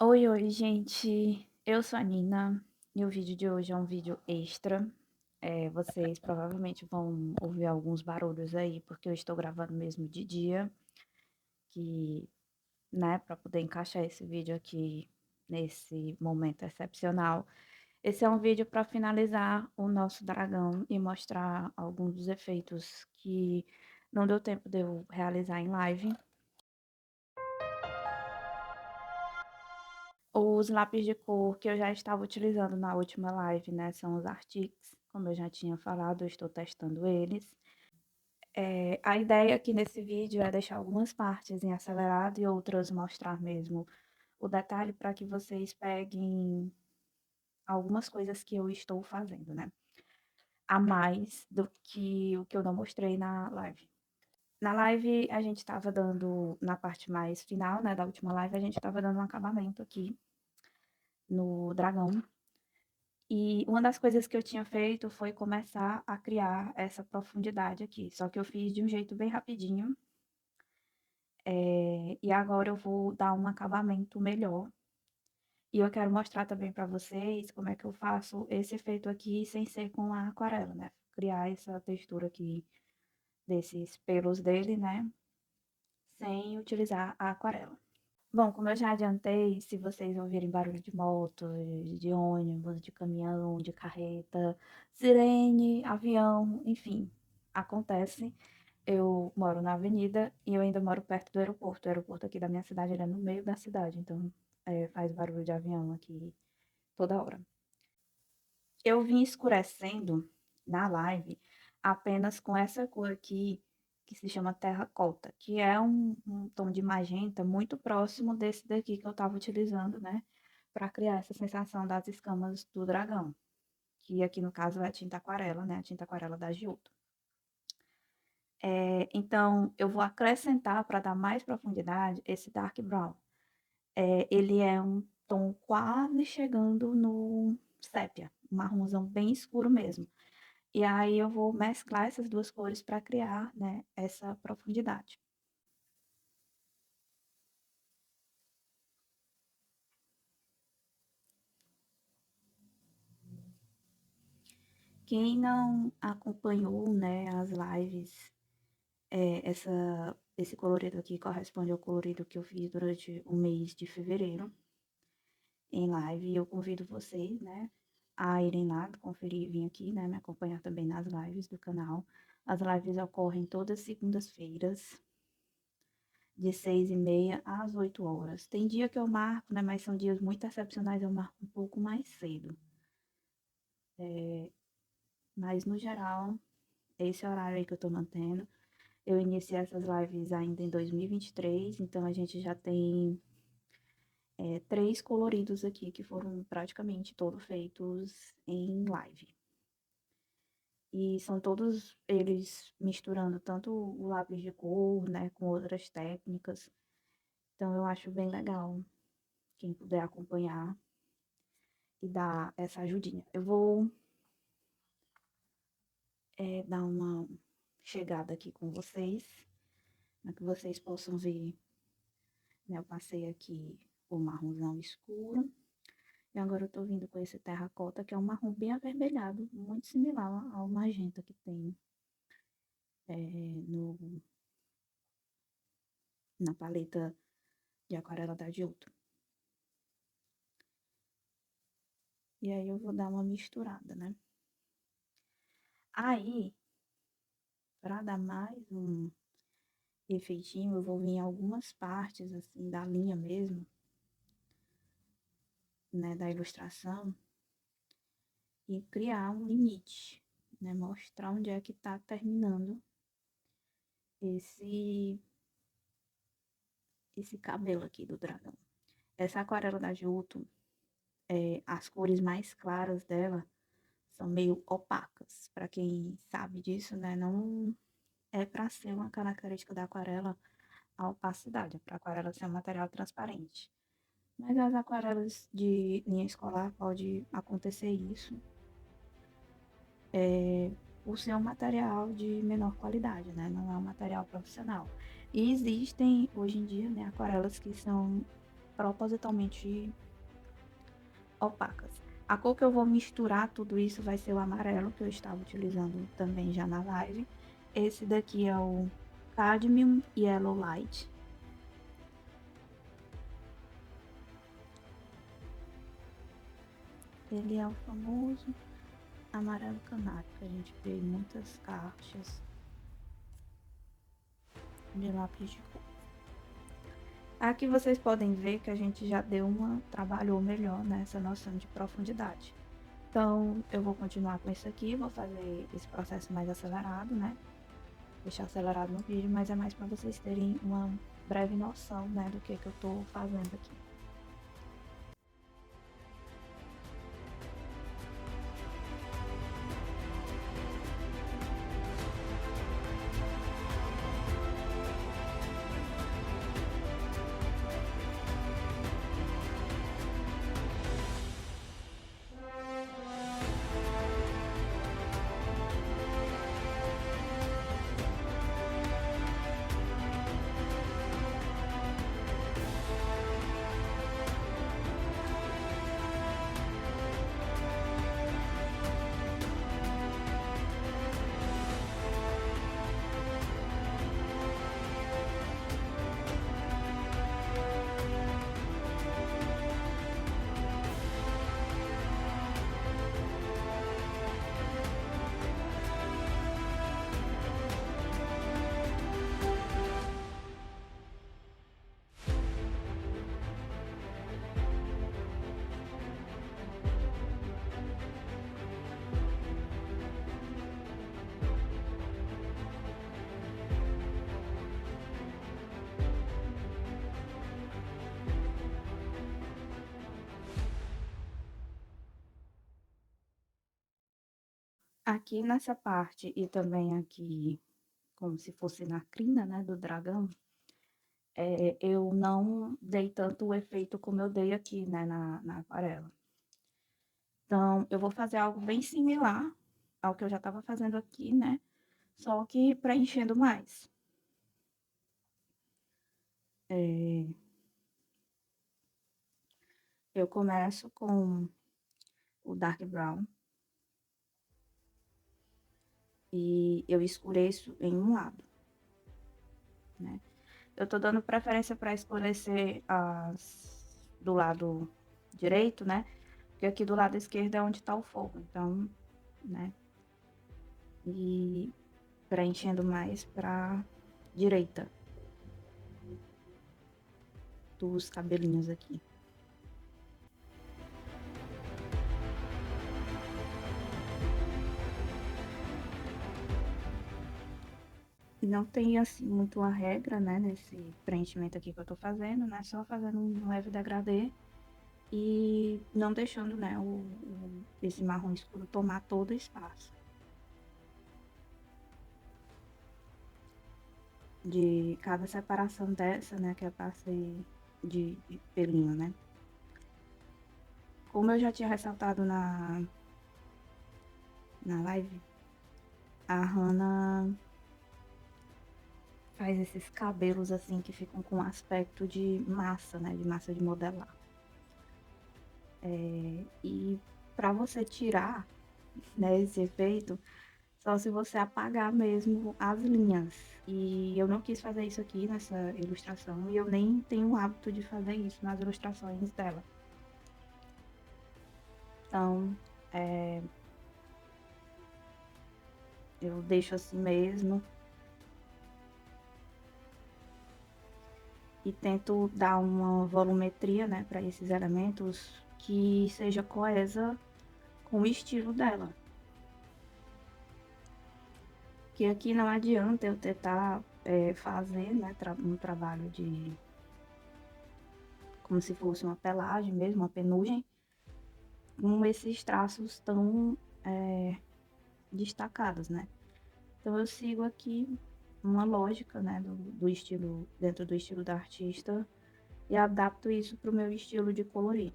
Oi, gente. Eu sou a Nina e o vídeo de hoje é um vídeo extra. Vocês provavelmente vão ouvir alguns barulhos aí, porque eu estou gravando mesmo de dia, que, né, para poder encaixar esse vídeo aqui nesse momento excepcional. Esse é um vídeo para finalizar o nosso dragão e mostrar alguns dos efeitos que não deu tempo de eu realizar em live. Os lápis de cor que eu já estava utilizando na última live, né, são os Arctics, como eu já tinha falado, eu estou testando eles. A ideia aqui nesse vídeo é deixar algumas partes em acelerado e outras mostrar mesmo o detalhe para que vocês peguem algumas coisas que eu estou fazendo, né, a mais do que o que eu não mostrei na live. Na live a gente estava dando, na parte mais final, né, da última live, a gente estava dando um acabamento aqui no dragão. E uma das coisas que eu tinha feito foi começar a criar essa profundidade aqui, só que eu fiz de um jeito bem rapidinho, e agora eu vou dar um acabamento melhor. E eu quero mostrar também para vocês como é que eu faço esse efeito aqui sem ser com a aquarela, né? Criar essa textura aqui desses pelos dele, né? Sem utilizar a aquarela. Bom, como eu já adiantei, se vocês ouvirem barulho de moto, de ônibus, de caminhão, de carreta, sirene, avião, enfim, acontece. Eu moro na avenida e eu ainda moro perto do aeroporto. O aeroporto aqui da minha cidade, ele é no meio da cidade, então faz barulho de avião aqui toda hora. Eu vim escurecendo na live apenas com essa cor aqui, que se chama terracota, que é um tom de magenta muito próximo desse daqui que eu estava utilizando, né, para criar essa sensação das escamas do dragão, que aqui no caso é a tinta aquarela, né, a tinta aquarela da Giotto. Então, eu vou acrescentar, para dar mais profundidade, esse dark brown. Ele é um tom quase chegando no sépia, um marronzão bem escuro mesmo. E aí eu vou mesclar essas duas cores para criar, né, essa profundidade. Quem não acompanhou, né, as lives, esse colorido aqui corresponde ao colorido que eu fiz durante o mês de fevereiro em live. E eu convido vocês, né, a irem lá conferir, vir aqui, né, me acompanhar também nas lives do canal. As lives ocorrem todas segundas-feiras, de 6h30 às 8 horas. Tem dia que eu marco, né? Mas são dias muito excepcionais, eu marco um pouco mais cedo. Mas no geral, é esse horário aí que eu tô mantendo. Eu iniciei essas lives ainda em 2023, então a gente já tem três coloridos aqui que foram praticamente todos feitos em live. E são todos eles misturando tanto o lápis de cor, né, com outras técnicas. Então eu acho bem legal quem puder acompanhar e dar essa ajudinha. Eu vou dar uma chegada aqui com vocês, para que vocês possam ver, né? Eu passei aqui o marronzão escuro, e agora eu tô vindo com esse terracota, que é um marrom bem avermelhado, muito similar ao magenta que tem é, no, na paleta de aquarela da Giotto. E aí eu vou dar uma misturada, né? Aí, para dar mais um efeitinho, eu vou vir em algumas partes, assim, da linha mesmo, né, da ilustração, e criar um limite, né, mostrar onde é que tá terminando esse, esse cabelo aqui do dragão. Essa aquarela da Giotto, as cores mais claras dela são meio opacas. Para quem sabe disso, né, não é para ser uma característica da aquarela a opacidade, é para a aquarela ser um material transparente. Mas as aquarelas de linha escolar pode acontecer isso, por ser um material de menor qualidade, né? Não é um material profissional. E existem, hoje em dia, né, aquarelas que são propositalmente opacas. A cor que eu vou misturar tudo isso vai ser o amarelo, que eu estava utilizando também já na live. Esse daqui é o Cadmium Yellow Light. Ele é o famoso amarelo canário, que a gente vê em muitas caixas de lápis de cor. Aqui vocês podem ver que a gente já trabalhou melhor nessa noção de profundidade. Então, eu vou continuar com isso aqui, vou fazer esse processo mais acelerado, né? Deixar acelerado no vídeo, mas é mais para vocês terem uma breve noção, né, do que eu tô fazendo aqui. Aqui nessa parte e também aqui, como se fosse na crina, né, do dragão, eu não dei tanto o efeito como eu dei aqui, né, na aquarela. Então, eu vou fazer algo bem similar ao que eu já estava fazendo aqui, né, só que preenchendo mais. Eu começo com o dark brown e eu escureço em um lado, né? Eu tô dando preferência para escurecer do lado direito, né? Porque aqui do lado esquerdo é onde tá o fogo, então, né? E preenchendo mais pra direita dos cabelinhos aqui. Não tem, assim, muito uma regra, né, nesse preenchimento aqui que eu tô fazendo, né? Só fazendo um leve degradê e não deixando, né, esse marrom escuro tomar todo o espaço de cada separação dessa, né, que eu passei de pelinho, né. Como eu já tinha ressaltado na live, a Hannah faz esses cabelos assim que ficam com aspecto de massa, né, de massa de modelar. E para você tirar, né, esse efeito, só se você apagar mesmo as linhas. E eu não quis fazer isso aqui nessa ilustração e eu nem tenho o hábito de fazer isso nas ilustrações dela. Então, eu deixo assim mesmo e tento dar uma volumetria, né, para esses elementos que seja coesa com o estilo dela. Que aqui não adianta eu tentar fazer, né, um trabalho de como se fosse uma pelagem mesmo, uma penugem, com esses traços tão destacados, né? Então eu sigo aqui uma lógica, né, do estilo, dentro do estilo da artista, e adapto isso para o meu estilo de colorir.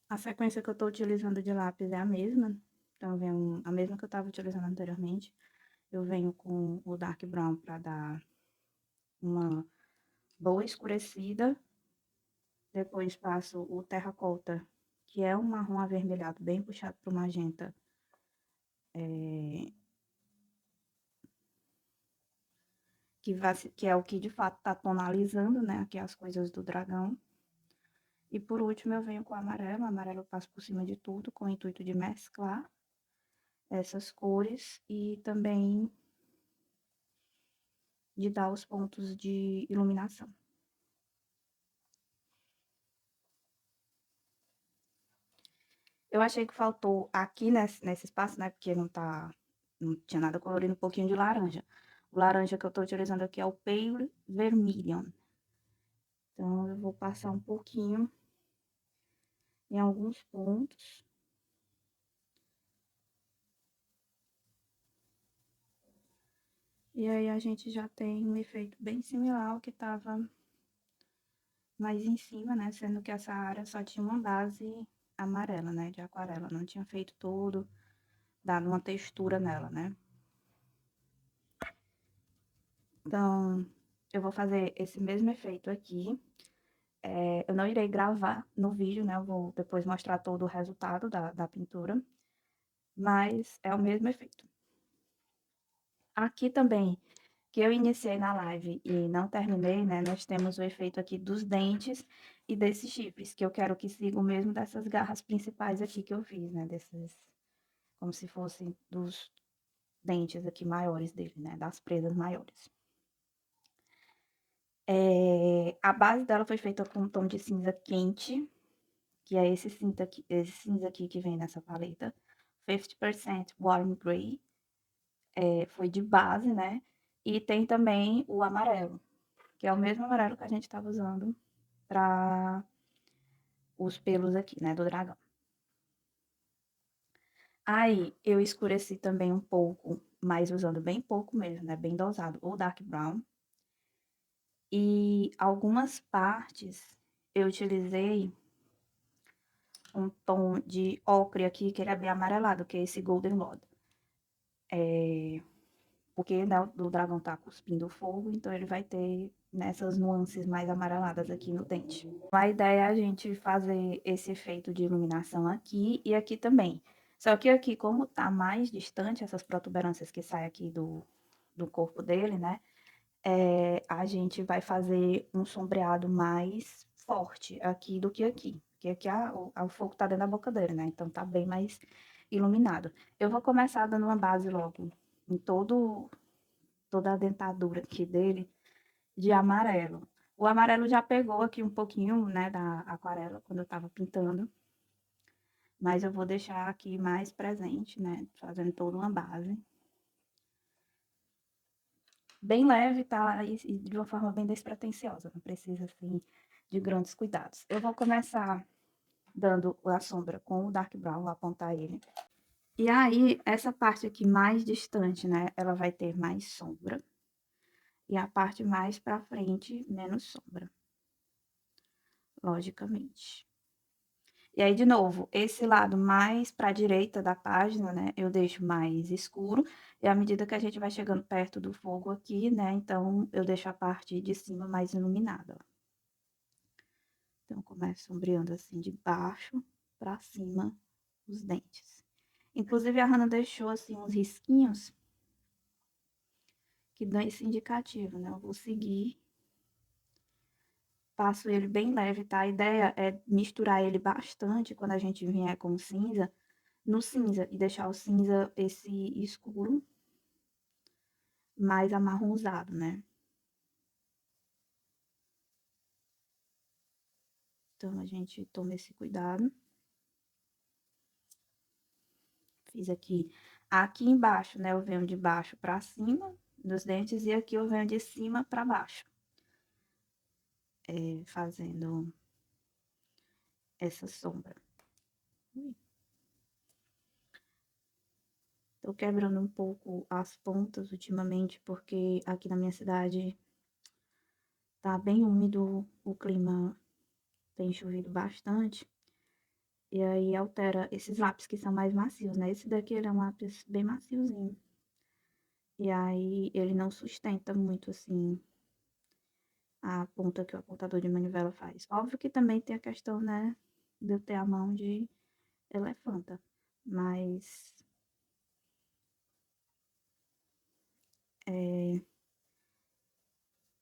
A sequência que eu estou utilizando de lápis é a mesma, então vem a mesma que eu estava utilizando anteriormente. eu venho com o Dark Brown para dar uma boa escurecida. Depois passo o terracota, que é um marrom avermelhado bem puxado para o magenta, que é o que de fato está tonalizando, né, aqui as coisas do dragão. E por último eu venho com o amarelo eu passo por cima de tudo, com o intuito de mesclar essas cores e também de dar os pontos de iluminação. Eu achei que faltou aqui nesse espaço, né, porque não tinha nada colorido, um pouquinho de laranja. O laranja que eu tô utilizando aqui é o Pale Vermilion. Então, eu vou passar um pouquinho em alguns pontos. E aí, a gente já tem um efeito bem similar ao que tava mais em cima, né? Sendo que essa área só tinha uma base amarela, né? De aquarela. Não tinha feito todo, dado uma textura nela, né? Então, eu vou fazer esse mesmo efeito aqui. Eu não irei gravar no vídeo, né? Eu vou depois mostrar todo o resultado da pintura. Mas é o mesmo efeito. Aqui também, que eu iniciei na live e não terminei, né? Nós temos o efeito aqui dos dentes e desses chifres, que eu quero que siga o mesmo dessas garras principais aqui que eu fiz, né? Desses, como se fossem dos dentes aqui maiores dele, né? Das presas maiores. A base dela foi feita com um tom de cinza quente, que é esse cinza aqui que vem nessa paleta. 50% Warm Gray, foi de base, né? E tem também o amarelo, que é o mesmo amarelo que a gente estava usando para os pelos aqui, né, do dragão. Aí, eu escureci também um pouco, mas usando bem pouco mesmo, né, bem dosado, o Dark Brown. E algumas partes eu utilizei um tom de ocre aqui, que ele é bem amarelado, que é esse Golden Rod. Porque, né, o dragão tá cuspindo fogo, então ele vai ter nessas nuances mais amareladas aqui no dente. A ideia é a gente fazer esse efeito de iluminação aqui e aqui também. Só que aqui, como tá mais distante, essas protuberâncias que saem aqui do corpo dele, né? A gente vai fazer um sombreado mais forte aqui do que aqui. Porque aqui o fogo tá dentro da boca dele, né? Então tá bem mais iluminado. Eu vou começar dando uma base logo em toda a dentadura aqui dele de amarelo. O amarelo já pegou aqui um pouquinho, né, da aquarela quando eu tava pintando. Mas eu vou deixar aqui mais presente, né, fazendo toda uma base. Bem leve, tá? E de uma forma bem despretensiosa. Não precisa, assim, de grandes cuidados. Eu vou começar dando a sombra com o Dark Brown, vou apontar ele. E aí, essa parte aqui mais distante, né, ela vai ter mais sombra. E a parte mais pra frente, menos sombra. Logicamente. E aí, de novo, esse lado mais para a direita da página, né, eu deixo mais escuro. E à medida que a gente vai chegando perto do fogo aqui, né, então eu deixo a parte de cima mais iluminada. Ó. Então, começo sombreando assim de baixo para cima os dentes. Inclusive, a Hannah deixou assim uns risquinhos que dão esse indicativo, né? Eu vou seguir. Passo ele bem leve, tá? A ideia é misturar ele bastante quando a gente vier com cinza, no cinza, e deixar o cinza esse escuro mais amarronzado, né? Então, a gente toma esse cuidado. Fiz aqui embaixo, né? Eu venho de baixo pra cima dos dentes e aqui eu venho de cima pra baixo. Fazendo essa sombra. Tô quebrando um pouco as pontas ultimamente, porque aqui na minha cidade tá bem úmido, o clima tem chovido bastante. E aí altera esses lápis que são mais macios, né? Esse daqui ele é um lápis bem maciozinho. E aí ele não sustenta muito, assim, a ponta que o apontador de manivela faz. Óbvio que também tem a questão, né, de eu ter a mão de elefanta, mas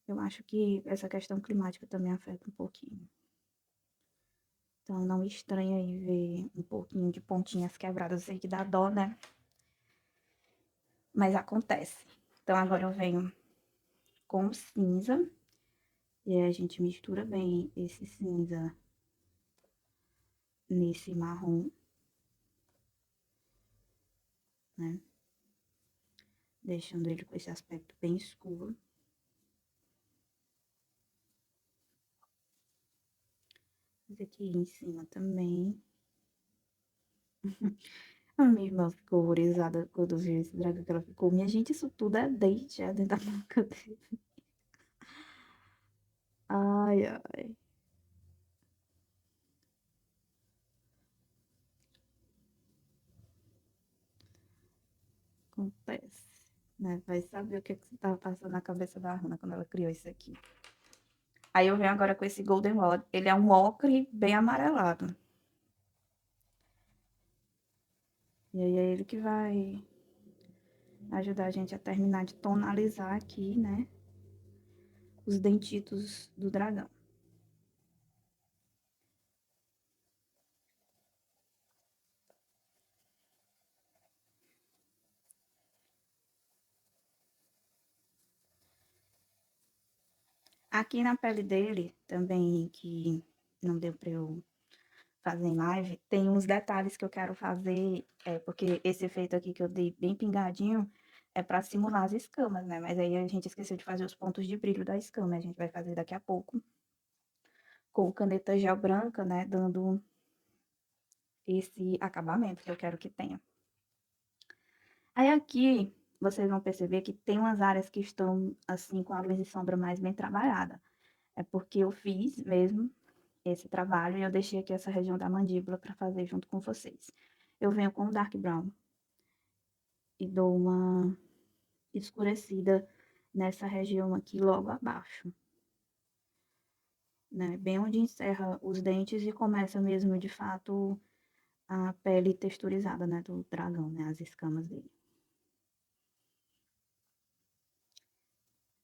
eu acho que essa questão climática também afeta um pouquinho. Então não estranha aí ver um pouquinho de pontinhas quebradas. Eu sei que dá dó, né? Mas acontece. Então agora eu venho com cinza. E aí a gente mistura bem esse cinza nesse marrom, né? Deixando ele com esse aspecto bem escuro. Mas aqui em cima também. A minha irmã ficou horrorizada quando viu esse dragão que ela ficou. Minha gente, isso tudo é dente, é dentro da boca dele. Ai, ai. Acontece. Né? Vai saber o que, que estava passando na cabeça da Hannah quando ela criou isso aqui. Aí eu venho agora com esse Golden Rod. Ele é um ocre bem amarelado. E aí é ele que vai ajudar a gente a terminar de tonalizar aqui, né? Os dentitos do dragão. Aqui na pele dele, também, que não deu pra eu fazer em live, tem uns detalhes que eu quero fazer, porque esse efeito aqui que eu dei bem pingadinho é para simular as escamas, né? Mas aí a gente esqueceu de fazer os pontos de brilho da escama, a gente vai fazer daqui a pouco com caneta gel branca, né? Dando esse acabamento que eu quero que tenha. Aí aqui vocês vão perceber que tem umas áreas que estão assim com a luz e sombra mais bem trabalhada. É porque eu fiz mesmo esse trabalho e eu deixei aqui essa região da mandíbula para fazer junto com vocês. Eu venho com o Dark Brown e dou uma escurecida nessa região aqui logo abaixo, né? Bem onde encerra os dentes e começa mesmo de fato a pele texturizada, né, do dragão, né, as escamas dele.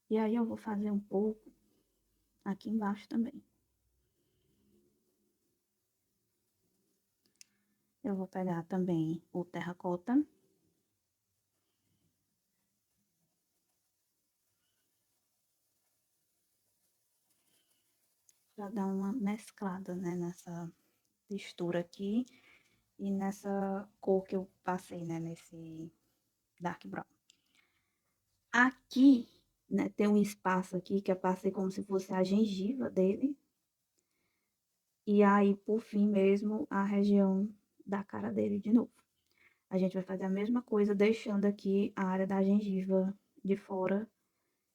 E aí eu vou fazer um pouco aqui embaixo também. Eu vou pegar também o terracota. Para dar uma mesclada, né, nessa textura aqui e nessa cor que eu passei, né, nesse dark brown. Aqui, né, tem um espaço aqui que eu passei como se fosse a gengiva dele. E aí, por fim mesmo, a região da cara dele de novo. A gente vai fazer a mesma coisa, deixando aqui a área da gengiva de fora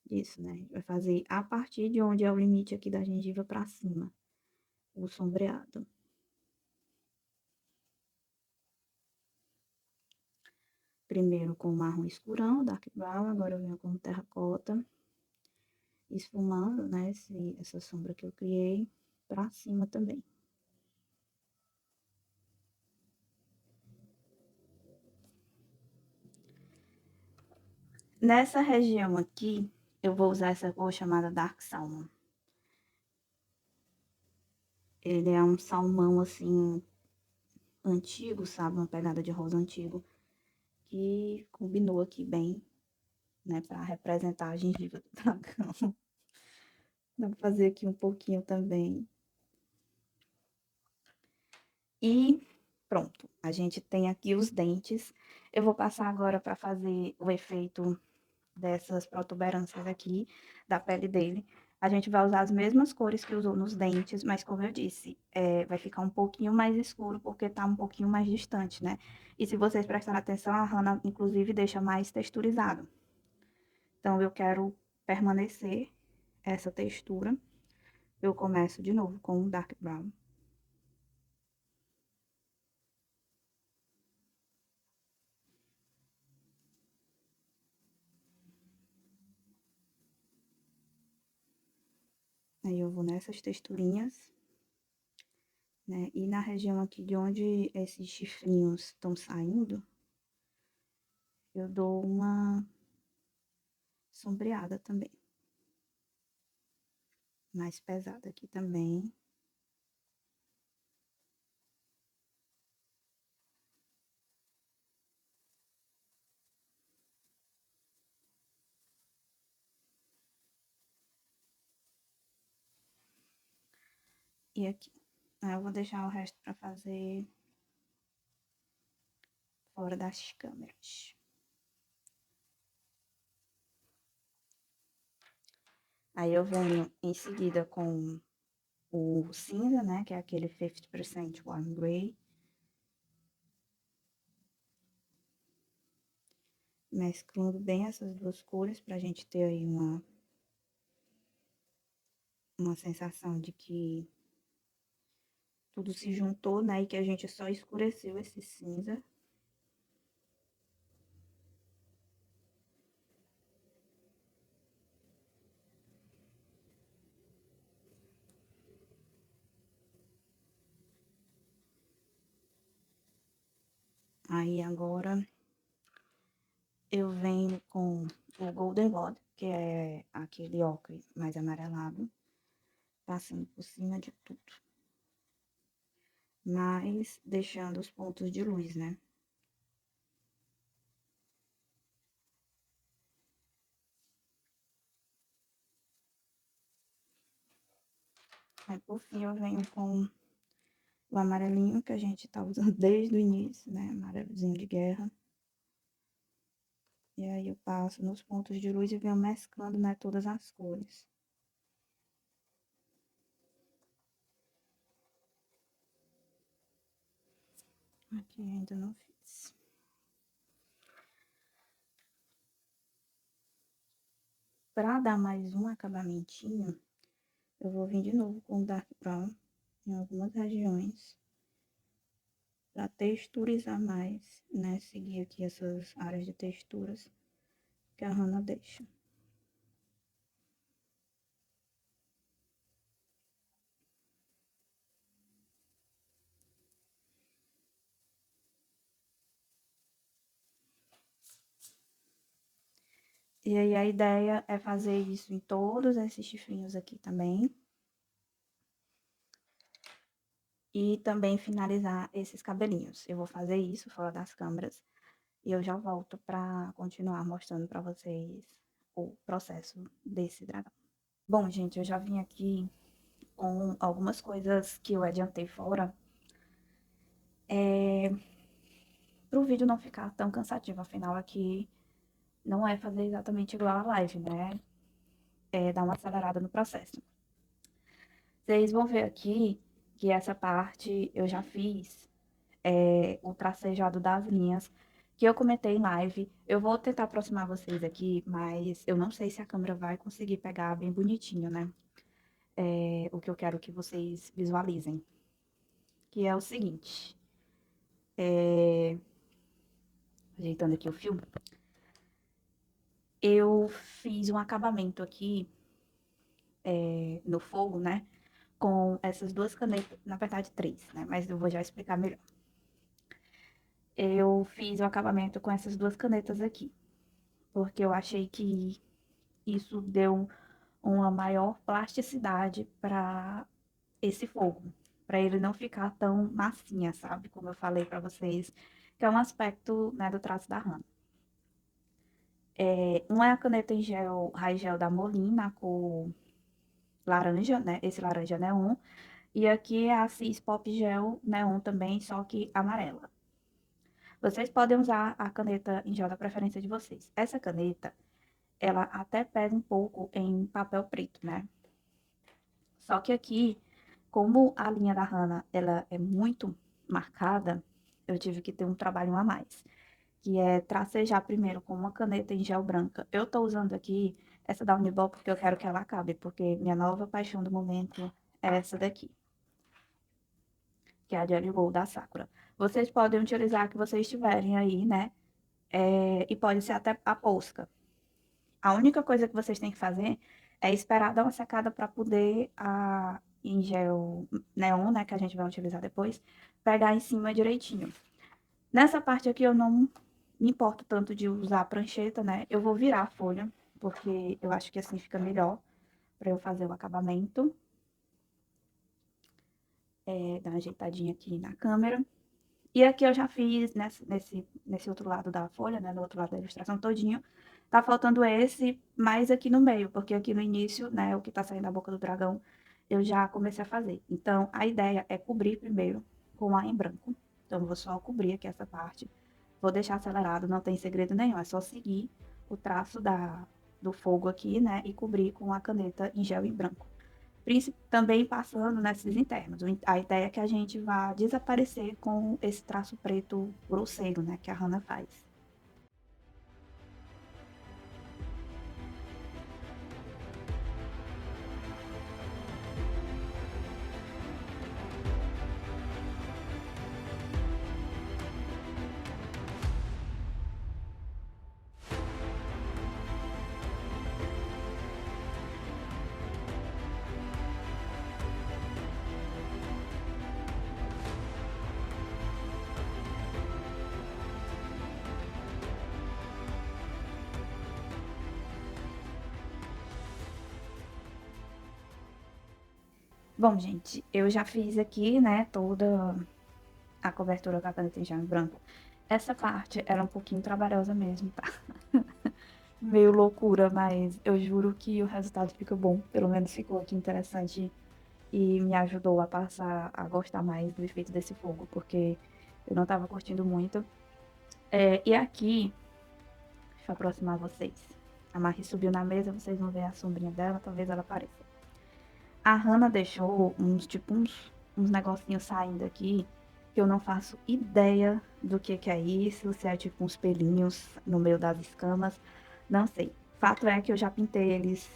disso, né? A gente vai fazer a partir de onde é o limite aqui da gengiva para cima, o sombreado. Primeiro com o marrom escurão, dark brown, agora eu venho com o terracota, esfumando, né, essa sombra que eu criei para cima também. Nessa região aqui, eu vou usar essa cor chamada Dark Salmon. Ele é um salmão, assim, antigo, sabe? Uma pegada de rosa antigo, que combinou aqui bem, né? Pra representar a gengiva do dragão. Dá pra fazer aqui um pouquinho também. E pronto, a gente tem aqui os dentes. Eu vou passar agora para fazer o efeito dessas protuberâncias aqui da pele dele. A gente vai usar as mesmas cores que usou nos dentes, mas como eu disse, vai ficar um pouquinho mais escuro porque tá um pouquinho mais distante, né? E se vocês prestarem atenção, a Hannah, inclusive, deixa mais texturizado. Então, eu quero permanecer essa textura. Eu começo de novo com o Dark Brown. Aí eu vou nessas texturinhas, né? E na região aqui de onde esses chifrinhos estão saindo, eu dou uma sombreada também. Mais pesada aqui também. E aqui. Aí eu vou deixar o resto pra fazer fora das câmeras. Aí eu venho em seguida com o cinza, né? Que é aquele 50% warm gray. Mesclando bem essas duas cores pra gente ter aí uma sensação de que tudo se juntou, né? E que a gente só escureceu esse cinza. Aí agora eu venho com o Golden Rod, que é aquele ocre mais amarelado, passando por cima de tudo. Mas deixando os pontos de luz, né? Aí por fim eu venho com o amarelinho que a gente tá usando desde o início, né? Amarelozinho de guerra. E aí eu passo nos pontos de luz e venho mesclando, né, todas as cores. Aqui ainda não fiz. Pra dar mais um acabamentinho, eu vou vir de novo com o Dark Brown em algumas regiões para texturizar mais, né? Seguir aqui essas áreas de texturas que a Hannah deixa. E aí a ideia é fazer isso em todos esses chifrinhos aqui também. E também finalizar esses cabelinhos. Eu vou fazer isso fora das câmeras e eu já volto para continuar mostrando para vocês o processo desse dragão. Bom, gente, eu já vim aqui com algumas coisas que eu adiantei fora, para o vídeo não ficar tão cansativo. Afinal, aqui não é fazer exatamente igual a live, né? É dar uma acelerada no processo. Vocês vão ver aqui que essa parte eu já fiz o tracejado das linhas que eu comentei em live. Eu vou tentar aproximar vocês aqui, mas eu não sei se a câmera vai conseguir pegar bem bonitinho, né? O que eu quero que vocês visualizem. Que é o seguinte. Ajeitando aqui o filme. Eu fiz um acabamento aqui no fogo, né? Com essas duas canetas, na verdade três, né? Mas eu vou já explicar melhor. Eu fiz o acabamento com essas duas canetas aqui, porque eu achei que isso deu uma maior plasticidade para esse fogo, para ele não ficar tão massinha, sabe? Como eu falei para vocês, que é um aspecto, né, do traço da Hannah. Uma é a caneta em gel, High Gel da Molin, na cor laranja, né? Esse laranja neon. E aqui é a Cis Pop Gel neon também, só que amarela. Vocês podem usar a caneta em gel da preferência de vocês. Essa caneta, ela até pega um pouco em papel preto, né? Só que aqui, como a linha da Hannah, ela é muito marcada, eu tive que ter um trabalho a mais, que é tracejar primeiro com uma caneta em gel branca. Eu tô usando aqui essa da Uniball porque eu quero que ela acabe, porque minha nova paixão do momento é essa daqui, que é a Jelly Roll da Sakura. Vocês podem utilizar a que vocês tiverem aí, né? E pode ser até a Posca. A única coisa que vocês têm que fazer é esperar dar uma secada para poder em gel neon, né, que a gente vai utilizar depois, pegar em cima direitinho. Nessa parte aqui eu não me importo tanto de usar a prancheta, né? Eu vou virar a folha, porque eu acho que assim fica melhor para eu fazer o acabamento. Dar uma ajeitadinha aqui na câmera. E aqui eu já fiz nesse outro lado da folha, né? No outro lado da ilustração todinho. Tá faltando esse mais aqui no meio, porque aqui no início, né? O que tá saindo da boca do dragão, eu já comecei a fazer. Então, a ideia é cobrir primeiro com A em branco. Então, eu vou só cobrir aqui essa parte. Vou deixar acelerado, não tem segredo nenhum. É só seguir o traço do fogo aqui, né? E cobrir com a caneta em gel em branco. Também passando nesses internos. A ideia é que a gente vá desaparecer com esse traço preto grosseiro, né, que a Hannah faz. Bom, gente, eu já fiz aqui, né, toda a cobertura com a caneta em gel em branco. Essa parte era um pouquinho trabalhosa mesmo, tá? Meio loucura, mas eu juro que o resultado fica bom. Pelo menos ficou aqui interessante e me ajudou a passar a gostar mais do efeito desse fogo, porque eu não tava curtindo muito. E aqui, deixa eu aproximar vocês. A Marie subiu na mesa, vocês vão ver a sombrinha dela, talvez ela apareça. A Hannah deixou uns negocinhos saindo aqui que eu não faço ideia do que é isso, se é tipo uns pelinhos no meio das escamas, não sei. Fato é que eu já pintei eles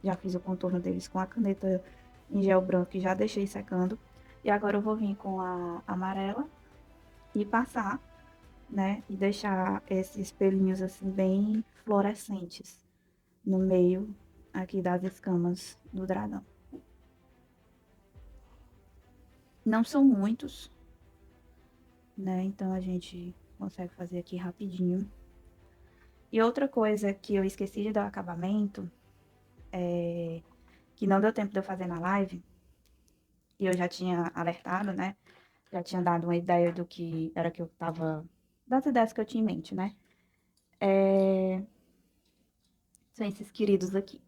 já fiz o contorno deles com a caneta em gel branco e já deixei secando. E agora eu vou vir com a amarela e passar, né, e deixar esses pelinhos assim bem fluorescentes no meio aqui das escamas do dragão. Não são muitos, né? Então a gente consegue fazer aqui rapidinho. E outra coisa que eu esqueci de dar o acabamento, que não deu tempo de eu fazer na live, e eu já tinha alertado, né? Já tinha dado uma ideia do que era que eu tava. Das ideias que eu tinha em mente, né? São esses queridos aqui.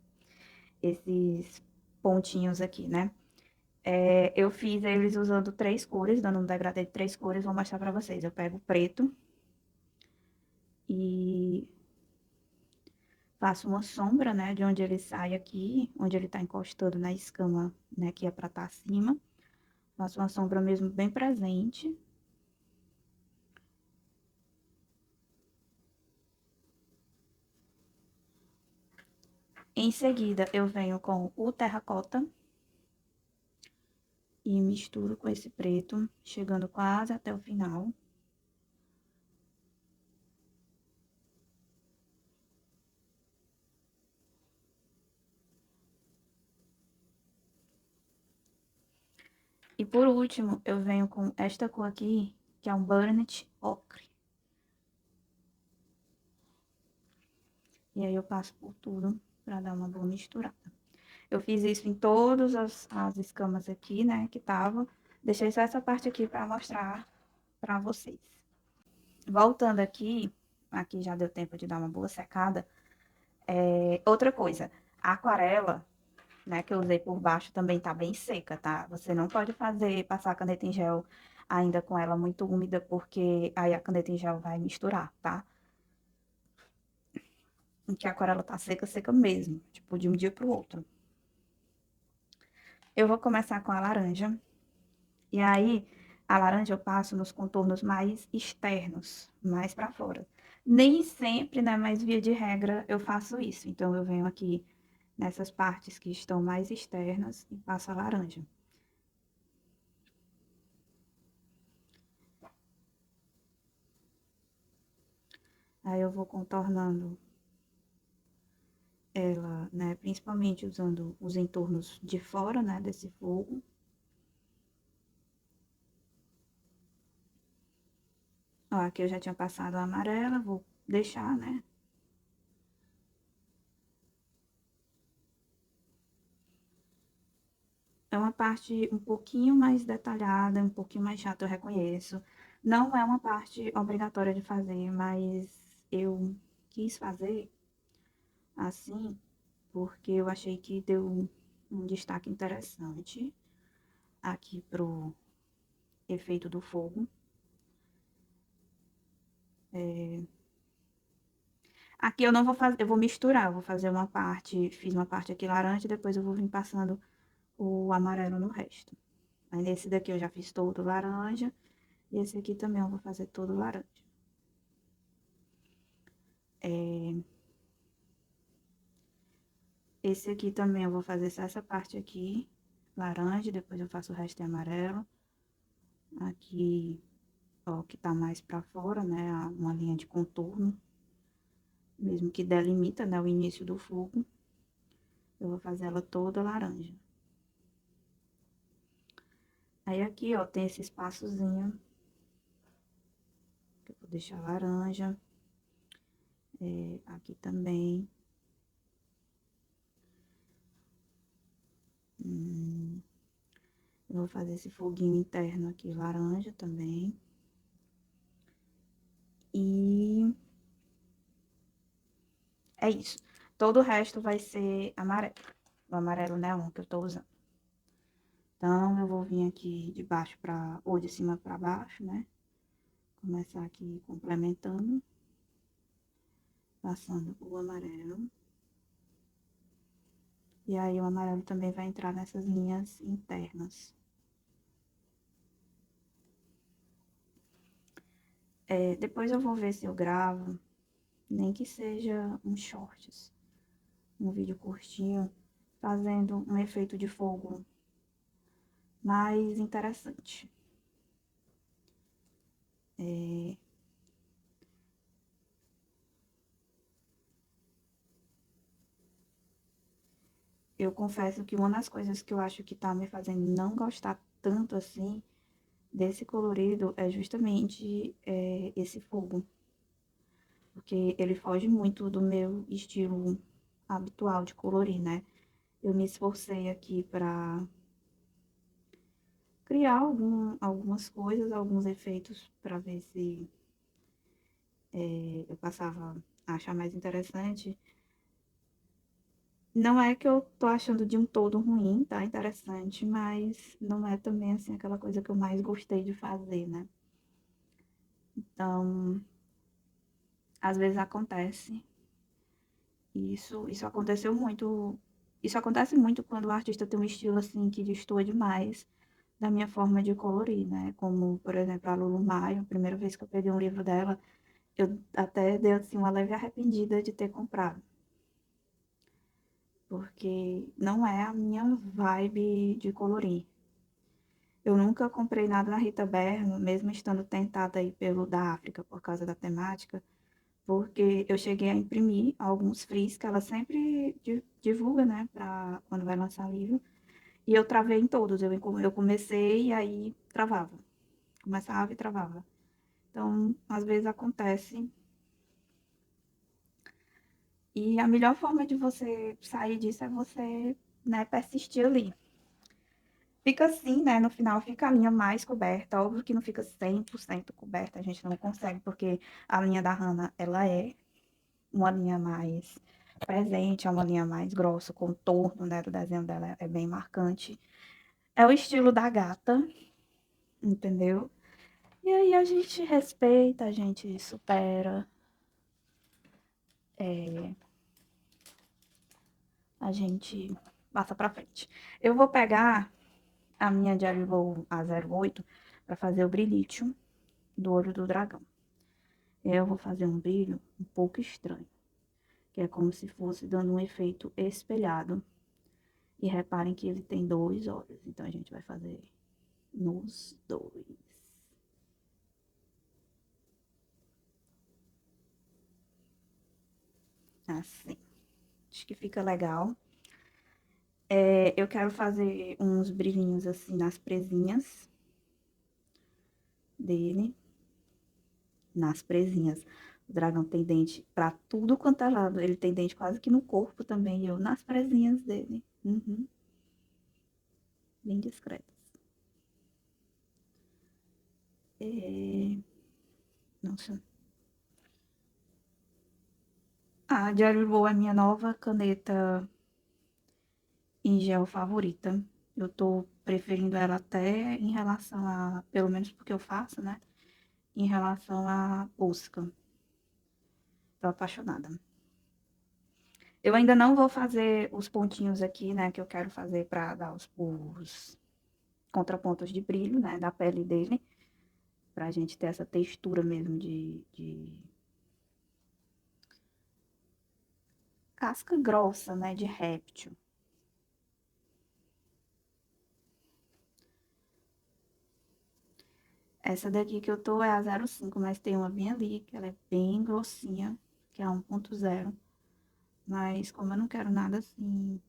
Esses pontinhos aqui, né? Eu fiz eles usando três cores, dando um degradê de três cores, vou mostrar pra vocês. Eu pego o preto e faço uma sombra, né, de onde ele sai aqui, onde ele tá encostando na escama, né, que é pra estar acima. Faço uma sombra mesmo bem presente. Em seguida, eu venho com o terracota e misturo com esse preto, chegando quase até o final. E por último, eu venho com esta cor aqui, que é um Burnt Ochre. E aí eu passo por tudo para dar uma boa misturada. Eu fiz isso em todas as escamas aqui, né, que tava. Deixei só essa parte aqui para mostrar para vocês. Voltando aqui já deu tempo de dar uma boa secada. Outra coisa, a aquarela, né, que eu usei por baixo também tá bem seca, tá? Você não pode passar a caneta em gel ainda com ela muito úmida, porque aí a caneta em gel vai misturar, tá? Porque a aquarela tá seca, seca mesmo, tipo, de um dia pro outro. Eu vou começar com a laranja. E aí, a laranja eu passo nos contornos mais externos, mais para fora. Nem sempre, né, mas via de regra eu faço isso. Então, eu venho aqui nessas partes que estão mais externas e passo a laranja. Aí eu vou contornando ela, né, principalmente usando os entornos de fora, né, desse fogo. Ó, aqui eu já tinha passado a amarela, vou deixar, né? É uma parte um pouquinho mais detalhada, um pouquinho mais chata, eu reconheço. Não é uma parte obrigatória de fazer, mas eu quis fazer assim porque eu achei que deu um destaque interessante aqui pro efeito do fogo. Aqui eu não vou fazer, eu vou misturar, eu vou fazer uma parte, fiz uma parte aqui laranja, depois eu vou vir passando o amarelo no resto. Aí nesse daqui eu já fiz todo laranja, e esse aqui também eu vou fazer todo laranja. É, esse aqui também eu vou fazer só essa parte aqui, laranja, depois eu faço o resto em amarelo. Aqui, ó, que tá mais pra fora, né, uma linha de contorno, mesmo que delimita, né, o início do fogo. Eu vou fazer ela toda laranja. Aí aqui, ó, tem esse espaçozinho, que eu vou deixar laranja. Aqui também. Eu vou fazer esse foguinho interno aqui, laranja também. E é isso. Todo o resto vai ser amarelo. O amarelo neon que eu tô usando. Então, eu vou vir aqui de baixo pra... ou de cima pra baixo, né? Começar aqui complementando. Passando o amarelo. E aí, o amarelo também vai entrar nessas linhas internas. Depois eu vou ver se eu gravo, nem que seja um shorts, um vídeo curtinho, fazendo um efeito de fogo mais interessante. Eu confesso que uma das coisas que eu acho que tá me fazendo não gostar tanto assim desse colorido é justamente esse fogo. Porque ele foge muito do meu estilo habitual de colorir, né? Eu me esforcei aqui pra criar algumas coisas, alguns efeitos pra ver se eu passava a achar mais interessante. Não é que eu tô achando de um todo ruim, tá? Interessante, mas não é também assim aquela coisa que eu mais gostei de fazer, né? Então, às vezes acontece. Isso aconteceu muito. Isso acontece muito quando o artista tem um estilo assim que destoa demais da minha forma de colorir, né? Como, por exemplo, a Lulu Maio, a primeira vez que eu peguei um livro dela, eu até dei assim uma leve arrependida de ter comprado, porque não é a minha vibe de colorir. Eu nunca comprei nada na Rita Berno, mesmo estando tentada aí pelo da África por causa da temática, porque eu cheguei a imprimir alguns frizz que ela sempre divulga, né, para quando vai lançar livro, e eu travei em todos. Eu comecei e aí travava. Começava e travava. Então, às vezes acontece. E a melhor forma de você sair disso é você, né, persistir ali. Fica assim, né? No final fica a linha mais coberta. Óbvio que não fica 100% coberta, a gente não consegue, porque a linha da Hannah, ela é uma linha mais presente, é uma linha mais grossa, o contorno, né, do desenho dela é bem marcante. É o estilo da gata, entendeu? E aí a gente respeita, a gente supera, a gente passa pra frente. Eu vou pegar a minha Jelly Roll A08 para fazer o brilhite do olho do dragão. Eu vou fazer um brilho um pouco estranho, que é como se fosse dando um efeito espelhado. E reparem que ele tem dois olhos, então a gente vai fazer nos dois. Assim. Acho que fica legal. Eu quero fazer uns brilhinhos assim nas presinhas dele. Nas presinhas. O dragão tem dente pra tudo quanto é lado. Ele tem dente quase que no corpo também. E eu nas presinhas dele. Uhum, bem discretas. É... Nossa. A Diário Boa é minha nova caneta em gel favorita. Eu tô preferindo ela até em relação a, pelo menos porque eu faço, né? Em relação à Posca. Tô apaixonada. Eu ainda não vou fazer os pontinhos aqui, né? Que eu quero fazer pra dar os contrapontos de brilho, né? Da pele dele. Pra gente ter essa textura mesmo de casca grossa, né? De réptil. Essa daqui que eu tô é a 05, mas tem uma bem ali, que ela é bem grossinha, que é a 1.0. Mas como eu não quero nada assim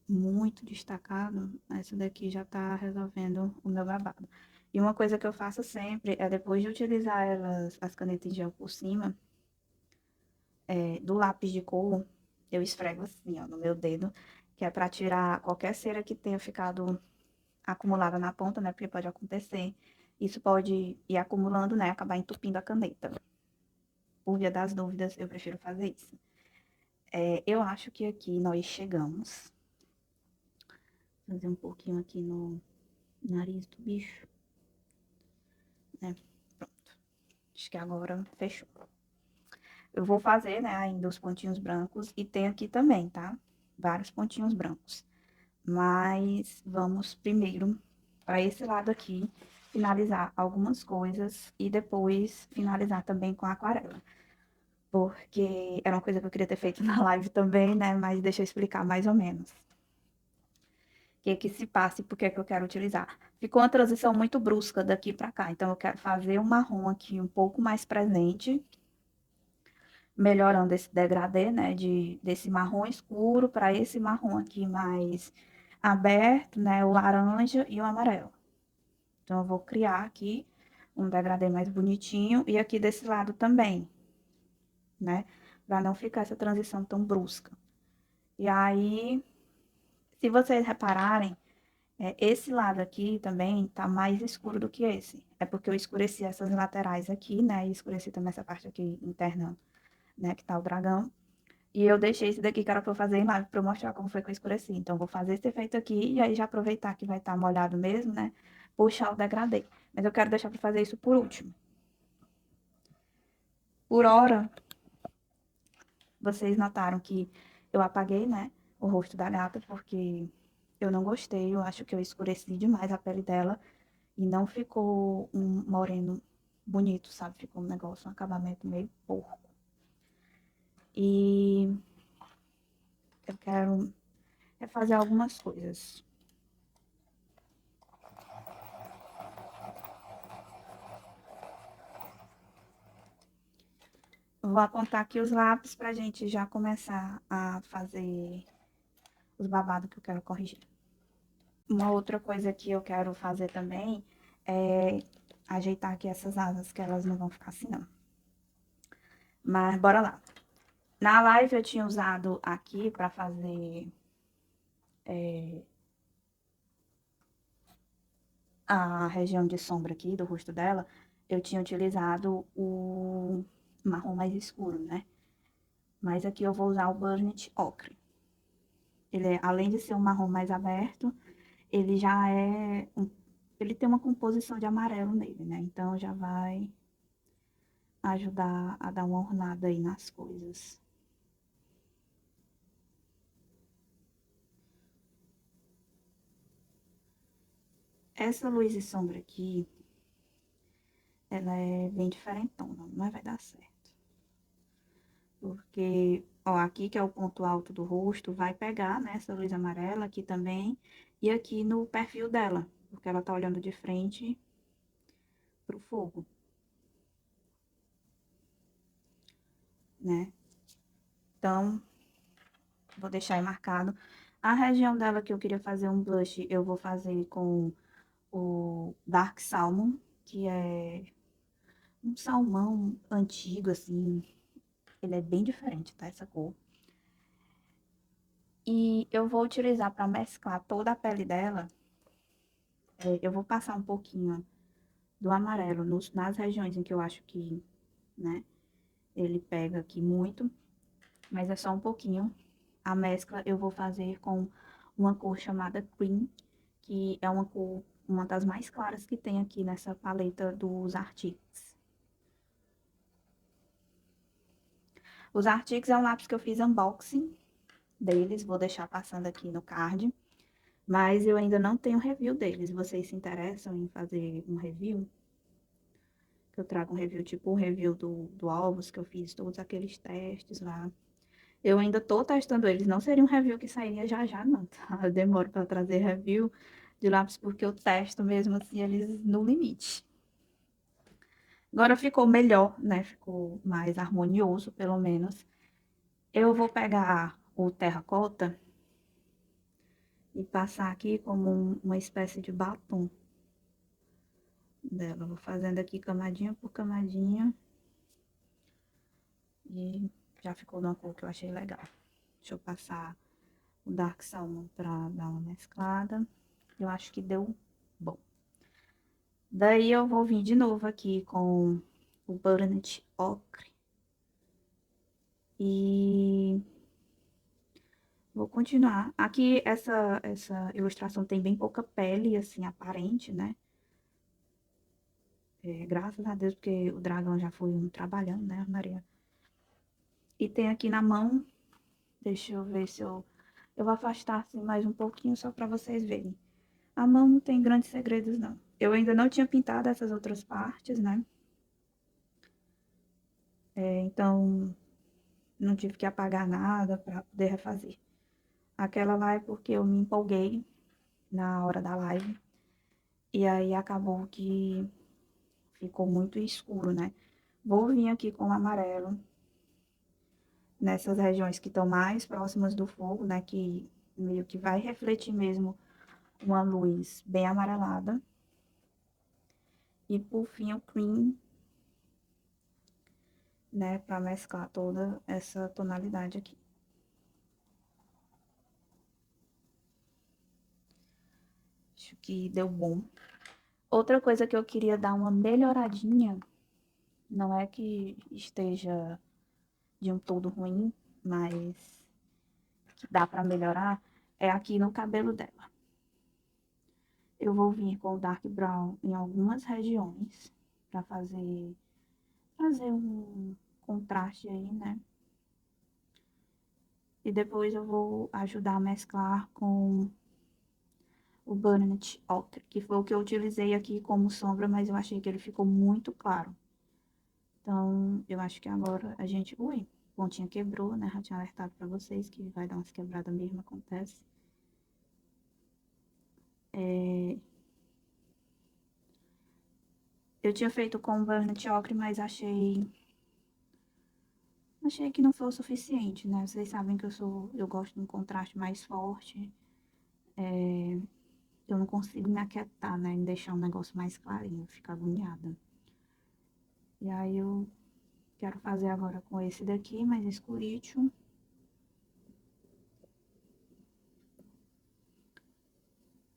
muito destacado, essa daqui já tá resolvendo o meu babado. E uma coisa que eu faço sempre é depois de utilizar as canetas em gel por cima, do lápis de cor, eu esfrego assim, ó, no meu dedo, que é pra tirar qualquer cera que tenha ficado acumulada na ponta, né? Porque pode acontecer. Isso pode ir acumulando, né? Acabar entupindo a caneta. Por via das dúvidas, eu prefiro fazer isso. Eu acho que aqui nós chegamos. Vou fazer um pouquinho aqui no nariz do bicho, né? Pronto. Acho que agora fechou. Eu vou fazer, né, ainda os pontinhos brancos e tem aqui também, tá? Vários pontinhos brancos. Mas vamos primeiro para esse lado aqui, finalizar algumas coisas e depois finalizar também com a aquarela. Porque era uma coisa que eu queria ter feito na live também, né? Mas deixa eu explicar mais ou menos. O que que se passa e por que que eu quero utilizar. Ficou uma transição muito brusca daqui para cá, então eu quero fazer um marrom aqui um pouco mais presente, melhorando esse degradê, né, desse marrom escuro para esse marrom aqui mais aberto, né, o laranja e o amarelo. Então, eu vou criar aqui um degradê mais bonitinho e aqui desse lado também, né, para não ficar essa transição tão brusca. E aí, se vocês repararem, esse lado aqui também tá mais escuro do que esse. É porque eu escureci essas laterais aqui, né, e escureci também essa parte aqui interna, né, que tá o dragão. E eu deixei esse daqui que era pra eu fazer em live pra eu mostrar como foi que eu escureci. Então, vou fazer esse efeito aqui e aí já aproveitar que vai estar molhado mesmo, né? Puxar o degradê. Mas eu quero deixar pra fazer isso por último. Por hora, vocês notaram que eu apaguei, né? O rosto da gata, porque eu não gostei. Eu acho que eu escureci demais a pele dela. E não ficou um moreno bonito, sabe? Ficou um negócio, um acabamento meio porco. E eu quero fazer algumas coisas. Vou apontar aqui os lápis pra gente já começar a fazer os babados que eu quero corrigir. Uma outra coisa que eu quero fazer também é ajeitar aqui essas asas, que elas não vão ficar assim, não. Mas bora lá. Na live eu tinha usado aqui pra fazer a região de sombra aqui do rosto dela, eu tinha utilizado o marrom mais escuro, né? Mas aqui eu vou usar o Burnt Ochre. Ele é, além de ser um marrom mais aberto, ele já ele tem uma composição de amarelo nele, né? Então já vai ajudar a dar uma ornada aí nas coisas. Essa luz e sombra aqui, ela é bem diferentona, não vai dar certo. Porque, ó, aqui que é o ponto alto do rosto, vai pegar, né, essa luz amarela aqui também, e aqui no perfil dela, porque ela tá olhando de frente pro fogo, né? Então, Vou deixar aí marcado. A região dela que eu queria fazer um blush, eu vou fazer com o Dark Salmon, que é um salmão antigo, assim. Ele é bem diferente, tá? Essa cor. E eu vou utilizar para mesclar toda a pele dela. Eu vou passar um pouquinho do amarelo nas regiões em que eu acho que, né, ele pega aqui muito, mas é só um pouquinho. A mescla eu vou fazer com uma cor chamada Cream, que é uma cor, uma das mais claras que tem aqui nessa paleta dos Arctics. Os Arctics é um lápis que eu fiz unboxing deles, vou deixar passando aqui no card, mas eu ainda não tenho review deles. Vocês se interessam em fazer um review? Que eu trago um review, tipo o review do Alvos, que eu fiz todos aqueles testes lá. Eu ainda tô testando eles, não seria um review que sairia já já, não, tá? Eu demoro para trazer review de lápis porque eu testo mesmo assim eles no limite. Agora ficou melhor, né? Ficou mais harmonioso, pelo menos. Eu vou pegar o terracota e passar aqui como uma espécie de batom dela. Vou fazendo aqui camadinha por camadinha. E já ficou de uma cor que eu achei legal. Deixa eu passar o Dark Salmon pra dar uma mesclada. Eu acho que deu bom. Daí eu vou vir de novo aqui com o Burnt Ochre. E vou continuar. Aqui essa ilustração tem bem pouca pele, assim, aparente, né? Graças a Deus, porque o dragão já foi trabalhando, né, Maria? E tem aqui na mão, deixa eu ver se eu vou afastar assim mais um pouquinho só para vocês verem. A mão não tem grandes segredos, não. Eu ainda não tinha pintado essas outras partes, né? Então, não tive que apagar nada para poder refazer. Aquela lá é porque eu me empolguei na hora da live. E aí acabou que ficou muito escuro, né? Vou vir aqui com o amarelo nessas regiões que estão mais próximas do fogo, né? Que meio que vai refletir mesmo uma luz bem amarelada. E por fim o cream, né? Para mesclar toda essa tonalidade aqui. Acho que deu bom. Outra coisa que eu queria dar uma melhoradinha, não é que esteja de um todo ruim, mas que dá para melhorar, é aqui no cabelo dela. Eu vou vir com o Dark Brown em algumas regiões para fazer um contraste aí, né? E depois eu vou ajudar a mesclar com o Burnt Ochre, que foi o que eu utilizei aqui como sombra, mas eu achei que ele ficou muito claro. Então, eu acho que agora a gente... Ui, pontinha quebrou, né? Já tinha alertado pra vocês que vai dar umas quebradas mesmo, acontece. Eu tinha feito com Burnt Ochre, mas achei que não foi o suficiente, né? Vocês sabem que eu gosto de um contraste mais forte. Eu não consigo me aquietar, né? Em deixar um negócio mais clarinho, eu fico agoniada. E aí eu quero fazer agora com esse daqui, mais escurito.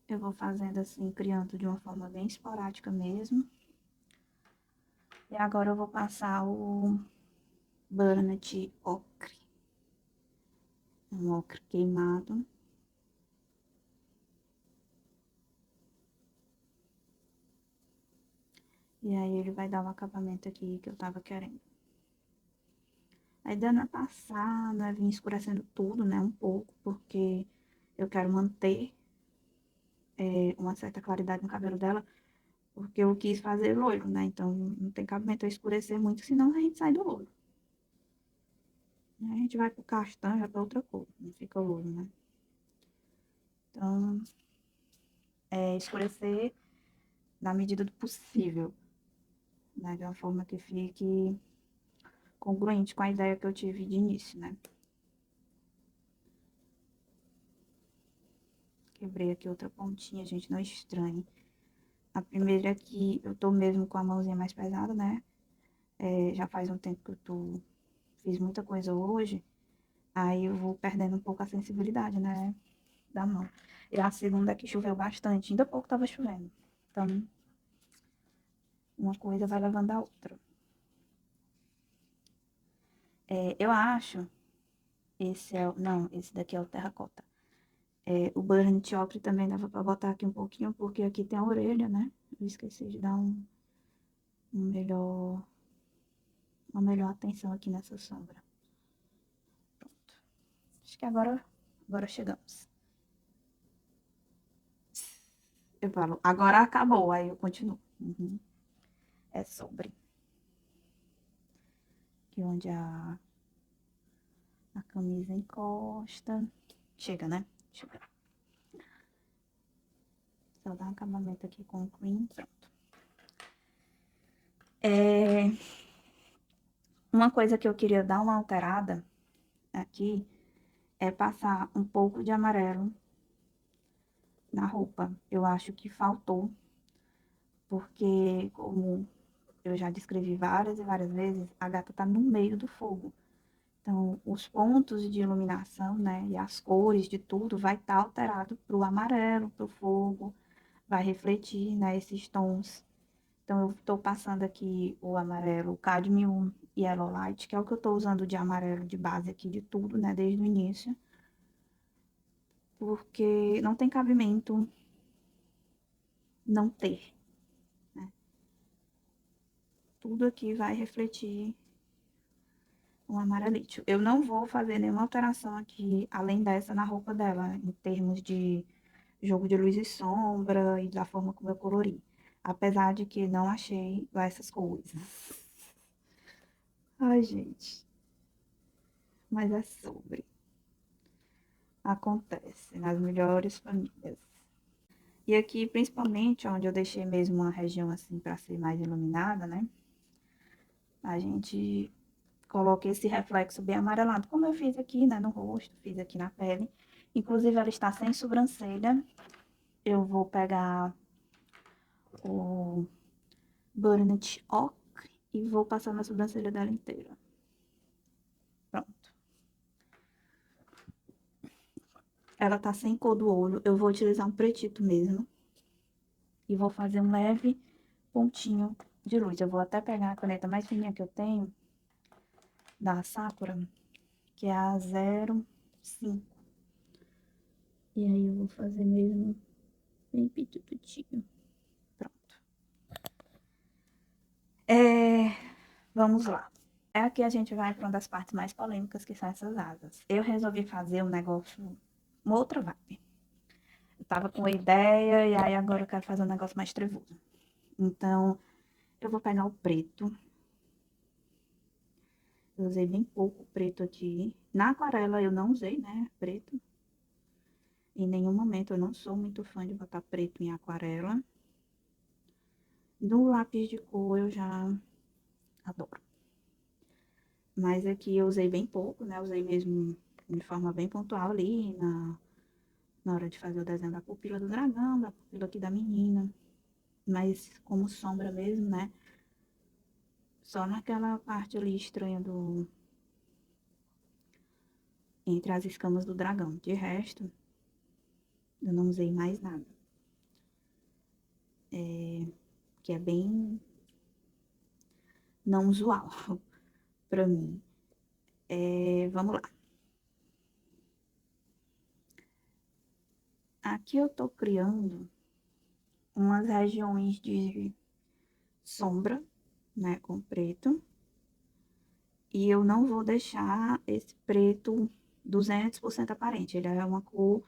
Eu vou fazendo assim, criando de uma forma bem esporádica mesmo. E agora eu vou passar o Burnt Ochre. Um ocre queimado. E aí ele vai dar o acabamento aqui que eu tava querendo. Aí dando a passada, vim escurecendo tudo, né, um pouco, porque eu quero manter uma certa claridade no cabelo dela, porque eu quis fazer loiro, né, então não tem cabimento eu escurecer muito, senão a gente sai do loiro. Aí a gente vai pro castanho, já pra outra cor, não fica loiro, né. Então, escurecer na medida do possível, né, de uma forma que fique congruente com a ideia que eu tive de início, né. Quebrei aqui outra pontinha, gente, não estranhe. A primeira aqui, eu tô mesmo com a mãozinha mais pesada, né? Já faz um tempo que fiz muita coisa hoje, aí eu vou perdendo um pouco a sensibilidade, né? Da mão. E a segunda aqui choveu bastante, ainda há pouco tava chovendo. Então, uma coisa vai levando a outra. Eu acho, não, esse daqui é o terracota. O burnt ochre também dava pra botar aqui um pouquinho, porque aqui tem a orelha, né? Eu esqueci de dar um melhor, uma melhor atenção aqui nessa sombra. Pronto. Acho que agora chegamos. Eu falo, agora acabou, aí eu continuo. Uhum. É sobre. Aqui onde a camisa encosta. Chega, né? Chega. Só dar um acabamento aqui com o cream, pronto. Uma coisa que eu queria dar uma alterada aqui é passar um pouco de amarelo na roupa. Eu acho que faltou, porque como eu já descrevi várias e várias vezes, a gata tá no meio do fogo. Então, os pontos de iluminação, né, e as cores de tudo vai estar alterado para o amarelo, para o fogo, vai refletir, né, esses tons. Então, eu estou passando aqui o amarelo Cadmium Yellow Light, que é o que eu estou usando de amarelo de base aqui de tudo, né, desde o início. Porque não tem cabimento não ter, né? Tudo aqui vai refletir um amarelite. Eu não vou fazer nenhuma alteração aqui, além dessa, na roupa dela, em termos de jogo de luz e sombra e da forma como eu colori. Apesar de que não achei lá essas coisas. Ai, gente. Mas é sobre. Acontece nas melhores famílias. E aqui, principalmente, onde eu deixei mesmo uma região assim para ser mais iluminada, né? A gente coloca esse reflexo bem amarelado, como eu fiz aqui, né, no rosto, fiz aqui na pele. Inclusive, ela está sem sobrancelha. Eu vou pegar o Burnt Ochre e vou passar na sobrancelha dela inteira. Pronto. Ela tá sem cor do olho. Eu vou utilizar um pretito mesmo. E vou fazer um leve pontinho de luz. Eu vou até pegar a caneta mais fininha que eu tenho, da Sakura, que é a 05. E aí eu vou fazer mesmo bem pititutinho. Pronto. Vamos lá. Aqui a gente vai para uma das partes mais polêmicas, que são essas asas. Eu resolvi fazer um negócio, uma outra vibe. Eu tava com a ideia e aí agora eu quero fazer um negócio mais trevoso. Então, eu vou pegar o preto. Eu usei bem pouco preto aqui. Na aquarela eu não usei, né, preto. Em nenhum momento eu não sou muito fã de botar preto em aquarela. No lápis de cor eu já adoro. Mas aqui eu usei bem pouco, né? Usei mesmo de forma bem pontual ali na hora de fazer o desenho da pupila do dragão, da pupila aqui da menina. Mas como sombra mesmo, né? Só naquela parte ali estranha entre as escamas do dragão. De resto, eu não usei mais nada. Que é bem não usual pra mim. Vamos lá. Aqui eu tô criando umas regiões de sombra, né, com preto. E eu não vou deixar esse preto 200% aparente. Ele é uma cor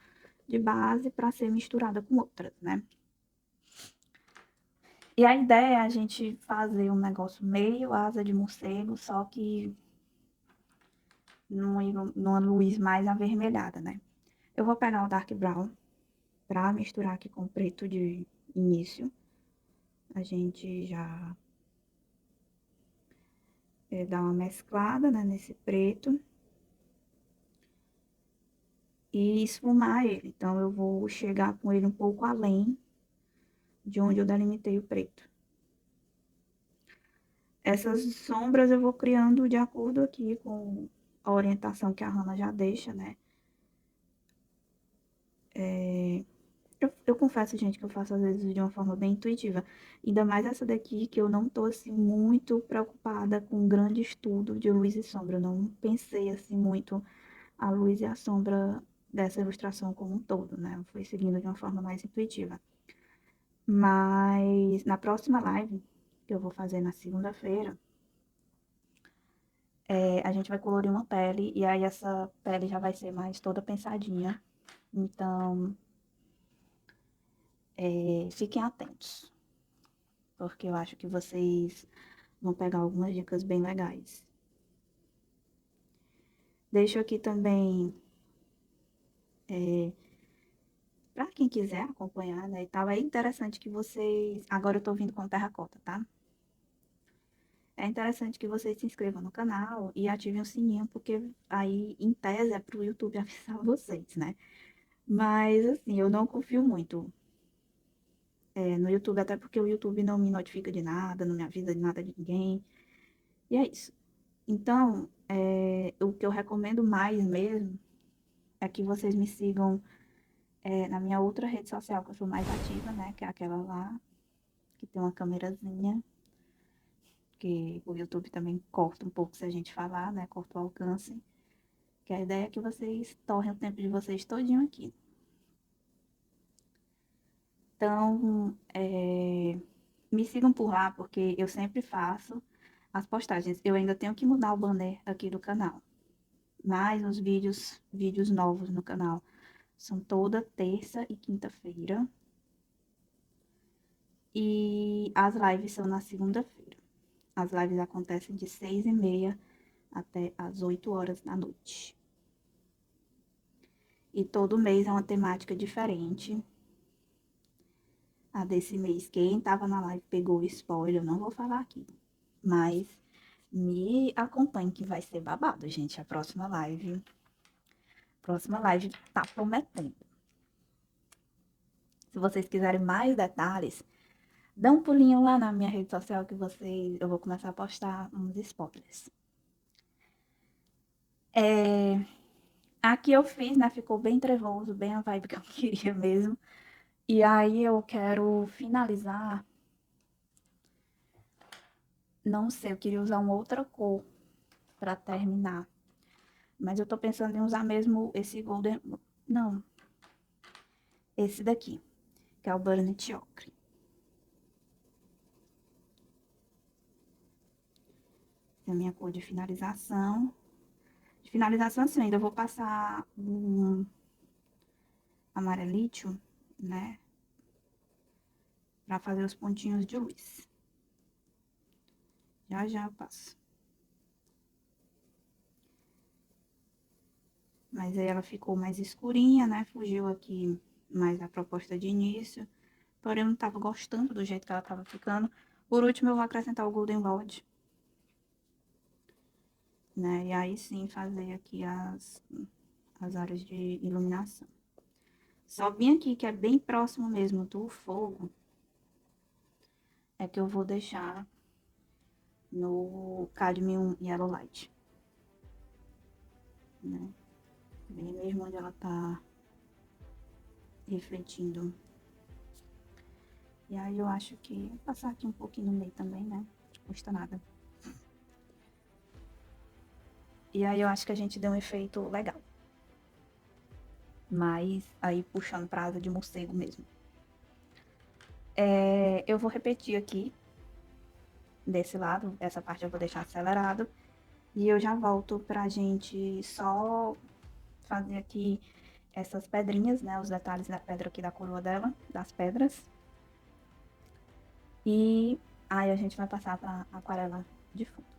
de base para ser misturada com outras, né? E a ideia é a gente fazer um negócio meio asa de morcego, só que numa luz mais avermelhada, né? Eu vou pegar o Dark Brown para misturar aqui com o preto de início. A gente já dá uma mesclada, né, nesse preto. e esfumar ele. Então, eu vou chegar com ele um pouco além de onde eu delimitei o preto. Essas sombras eu vou criando de acordo aqui com a orientação que a Hannah já deixa, né? Eu confesso, gente, que eu faço às vezes de uma forma bem intuitiva. Ainda mais essa daqui, que eu não tô, assim, muito preocupada com um grande estudo de luz e sombra. Eu não pensei, assim, muito a luz e a sombra dessa ilustração como um todo, né? Eu fui seguindo de uma forma mais intuitiva. Mas na próxima live, que eu vou fazer na segunda-feira, a gente vai colorir uma pele, e aí essa pele já vai ser mais toda pensadinha. Então, fiquem atentos, porque eu acho que vocês vão pegar algumas dicas bem legais. Deixo aqui também, para quem quiser acompanhar, né, e tal, é interessante que vocês... Agora eu tô vindo com terracota, tá? É interessante que vocês se inscrevam no canal e ativem o sininho, porque aí, em tese, é pro YouTube avisar vocês, né? Mas, assim, eu não confio muito no YouTube, até porque o YouTube não me notifica de nada, não me avisa de nada de ninguém. E é isso. Então, o que eu recomendo mais mesmo é que vocês me sigam na minha outra rede social, que eu sou mais ativa, né? Que é aquela lá, que tem uma câmerazinha, que o YouTube também corta um pouco se a gente falar, né? Corta o alcance. Que a ideia é que vocês tornem o tempo de vocês todinho aqui. Então, me sigam por lá, porque eu sempre faço as postagens. Eu ainda tenho que mudar o banner aqui do canal. Mas os vídeos novos no canal são toda terça e quinta-feira. E as lives são na segunda-feira. As lives acontecem de 6h30 até as 8 horas da noite. E todo mês é uma temática diferente. A desse mês, quem tava na live pegou o spoiler, eu não vou falar aqui. Mas me acompanhe que vai ser babado, gente. A próxima live. Próxima live tá prometendo. Se vocês quiserem mais detalhes, dá um pulinho lá na minha rede social que eu vou começar a postar uns spoilers. Aqui eu fiz, né? Ficou bem trevoso, bem a vibe que eu queria mesmo. E aí eu quero finalizar. Não sei, eu queria usar uma outra cor pra terminar. Mas eu tô pensando em usar mesmo esse golden... Não, esse daqui, que é o Burnt Ochre. Essa é a minha cor de finalização. De finalização, assim, eu ainda vou passar um amarelito, né? Pra fazer os pontinhos de luz. Já já eu passo. Mas aí ela ficou mais escurinha, né? Fugiu aqui mais da proposta de início. Porém, eu não tava gostando do jeito que ela tava ficando. Por último, eu vou acrescentar o Golden Rod, né? E aí sim fazer aqui as áreas de iluminação. Só bem aqui, que é bem próximo mesmo do fogo, é que eu vou deixar no Cadmium Yellow Light, né? Bem mesmo onde ela tá refletindo. E aí eu acho que vou passar aqui um pouquinho no meio também, né? Não custa nada. E aí eu acho que a gente deu um efeito legal. Mas aí puxando pra asa de morcego mesmo. Eu vou repetir aqui desse lado, essa parte eu vou deixar acelerado. E eu já volto pra gente só fazer aqui essas pedrinhas, né? Os detalhes da pedra aqui da coroa dela, das pedras. E aí a gente vai passar pra aquarela de fundo.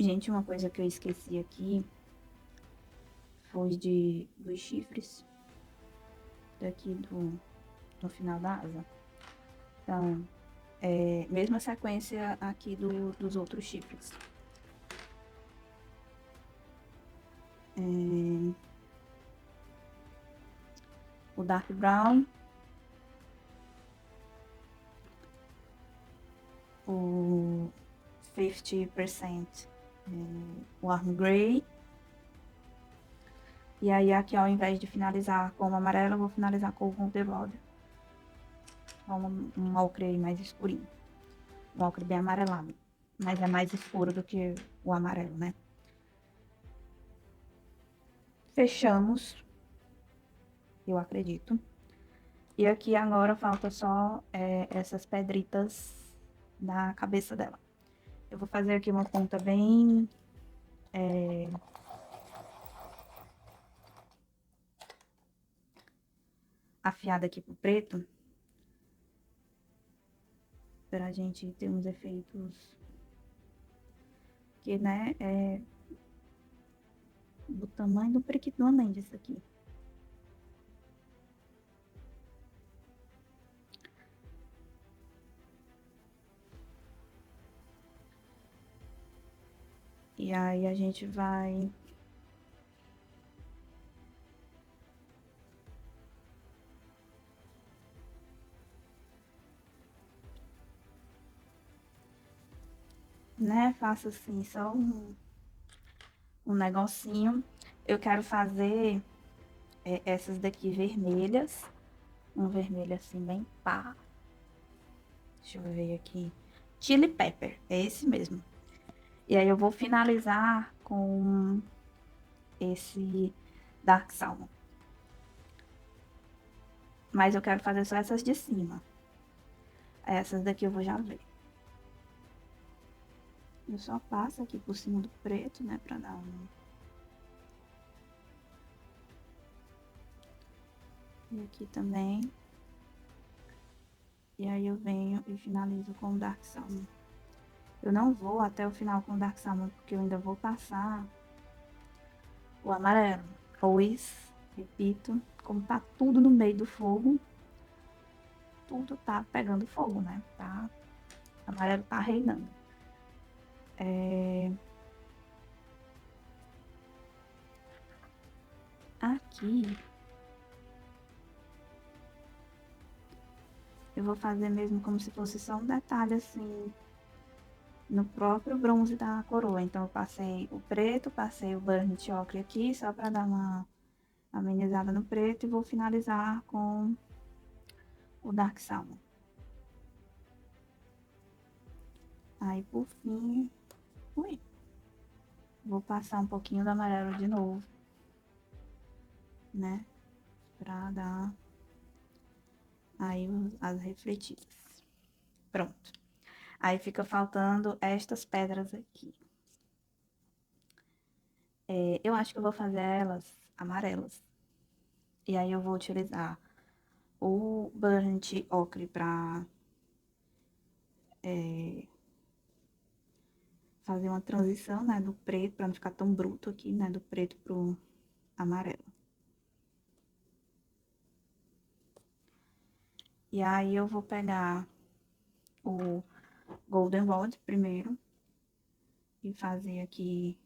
Gente, uma coisa que eu esqueci aqui foi dos chifres daqui do final da asa. Então, mesma sequência aqui dos outros chifres. O Dark Brown, o 50% Warm Grey. E aí aqui, ao invés de finalizar com o amarelo, eu vou finalizar com o Goldenrod. Um ocre aí mais escurinho. Um ocre bem amarelado. Mas é mais escuro do que o amarelo, né? Fechamos. Eu acredito. E aqui agora falta só essas pedritas na cabeça dela. Eu vou fazer aqui uma ponta bem afiada aqui pro preto. Pra gente ter uns efeitos que, né, do tamanho do periquito do Anand, isso aqui. E aí a gente vai né, faço assim, só um negocinho. Eu quero fazer essas daqui vermelhas. Um vermelho assim, bem pá. Deixa eu ver aqui. Chili Pepper, é esse mesmo. E aí eu vou finalizar com esse Dark Salmon. Mas eu quero fazer só essas de cima. Essas daqui eu vou já ver. Eu só passo aqui por cima do preto, né, pra dar um... E aqui também. E aí eu venho e finalizo com o Dark Salmon. Eu não vou até o final com o Dark Salmon, porque eu ainda vou passar o amarelo. Pois, repito, como tá tudo no meio do fogo, tudo tá pegando fogo, né? Tá, o amarelo tá reinando. Aqui, eu vou fazer mesmo como se fosse só um detalhe, assim, no próprio bronze da coroa. Então, eu passei o preto, passei o burnt ochre aqui, só pra dar uma amenizada no preto, e vou finalizar com o Dark Salmon. Aí, por fim, vou passar um pouquinho do amarelo de novo, né? Pra dar aí as refletidas. Pronto. Aí fica faltando estas pedras aqui. Eu acho que eu vou fazer elas amarelas. E aí eu vou utilizar o burnt ochre pra fazer uma transição, né, do preto, pra não ficar tão bruto aqui, né, do preto pro amarelo. E aí eu vou pegar o Goldenrod primeiro e fazer aqui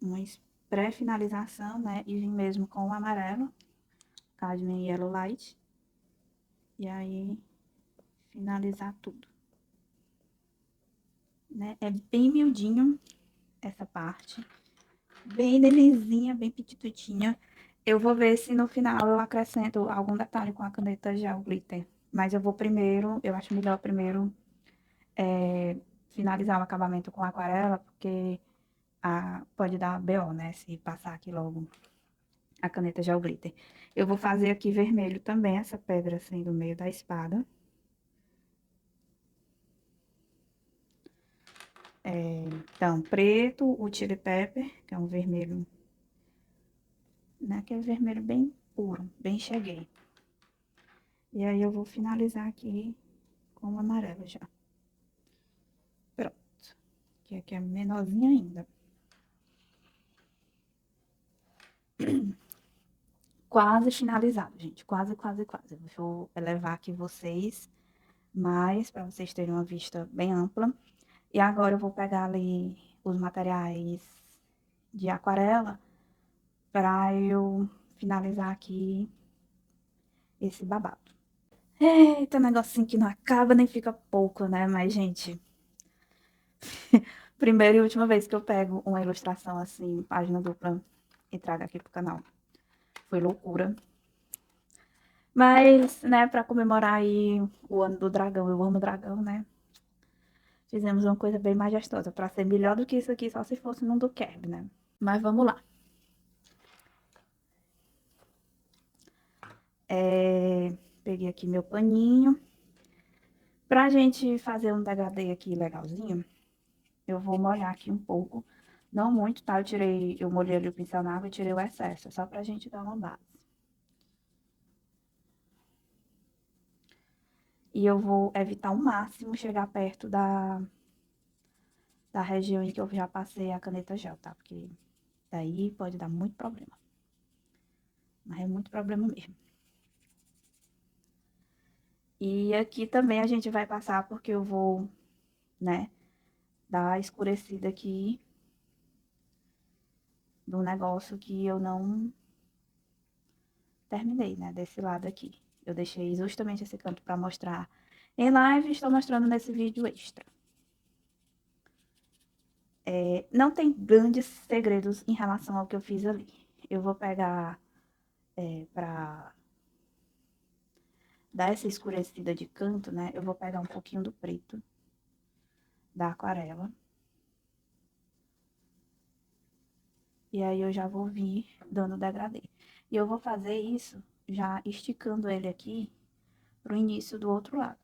uma pré-finalização, né, e vir mesmo com o amarelo, Cadmium Yellow Light. E aí finalizar tudo. Né? É bem miudinho essa parte. Bem nenenzinha, bem petitutinha. Eu vou ver se no final eu acrescento algum detalhe com a caneta gel glitter. Mas eu vou primeiro, eu acho melhor primeiro finalizar o acabamento com aquarela, porque pode dar BO, né? Se passar aqui logo a caneta gel glitter. Eu vou fazer aqui vermelho também, essa pedra assim do meio da espada. Então, preto, o chili pepper, que é um vermelho, né? Que é vermelho bem puro, bem cheguei. E aí eu vou finalizar aqui com o amarelo já. Pronto. que aqui é menorzinha ainda. Quase finalizado, gente. Quase, quase, quase. Vou elevar aqui vocês mais, para vocês terem uma vista bem ampla. E agora eu vou pegar ali os materiais de aquarela para eu finalizar aqui esse babado. Eita, negocinho que não acaba nem fica pouco, né? Mas, gente, primeira e última vez que eu pego uma ilustração assim, página dupla, e trago aqui pro canal. Foi loucura. Mas, né, pra comemorar aí o ano do dragão, eu amo dragão, né? Fizemos uma coisa bem majestosa. Pra ser melhor do que isso aqui, só se fosse num do Kerb, né? Mas vamos lá. Peguei aqui meu paninho. Pra gente fazer um degradê aqui legalzinho, eu vou molhar aqui um pouco. Não muito, tá? Eu molhei ali o pincel na água e tirei o excesso, só pra gente dar uma base. E eu vou evitar ao máximo chegar perto da região em que eu já passei a caneta gel, tá? Porque daí pode dar muito problema. Mas é muito problema mesmo. E aqui também a gente vai passar porque eu vou, né, dar a escurecida aqui do negócio que eu não terminei, né, desse lado aqui. Eu deixei justamente esse canto para mostrar em live e estou mostrando nesse vídeo extra. Não tem grandes segredos em relação ao que eu fiz ali. Eu vou pegar para dar essa escurecida de canto, né? Eu vou pegar um pouquinho do preto da aquarela. E aí eu já vou vir dando degradê. E eu vou fazer isso já esticando ele aqui pro início do outro lado.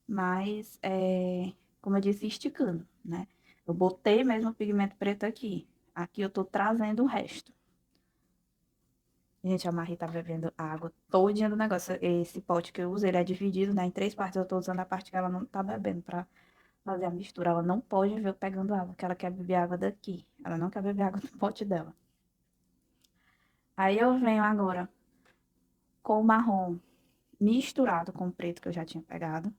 Mas, como eu disse, esticando, né? Eu botei mesmo o pigmento preto aqui. Aqui eu tô trazendo o resto. Gente, a Marie tá bebendo água todinha do negócio. Esse pote que eu uso, ele é dividido, né, em 3 partes. Eu tô usando a parte que ela não tá bebendo pra fazer a mistura. Ela não pode ver eu pegando água, porque ela quer beber água daqui. Ela não quer beber água do pote dela. Aí eu venho agora com o marrom misturado com o preto que eu já tinha pegado,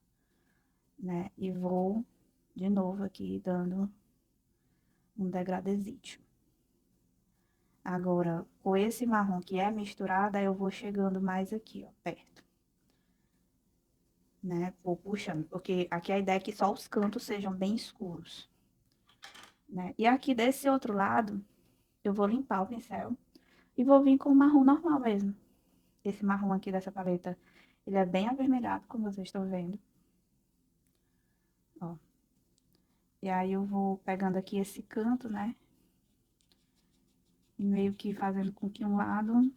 né? E vou de novo aqui dando um degradezídio. Agora, com esse marrom que é misturado, aí eu vou chegando mais aqui, ó, perto. Né? Vou puxando, porque aqui a ideia é que só os cantos sejam bem escuros. Né? E aqui desse outro lado, eu vou limpar o pincel e vou vir com o marrom normal mesmo. Esse marrom aqui dessa paleta, ele é bem avermelhado, como vocês estão vendo. Ó. E aí eu vou pegando aqui esse canto, né? E meio que fazendo com que um lado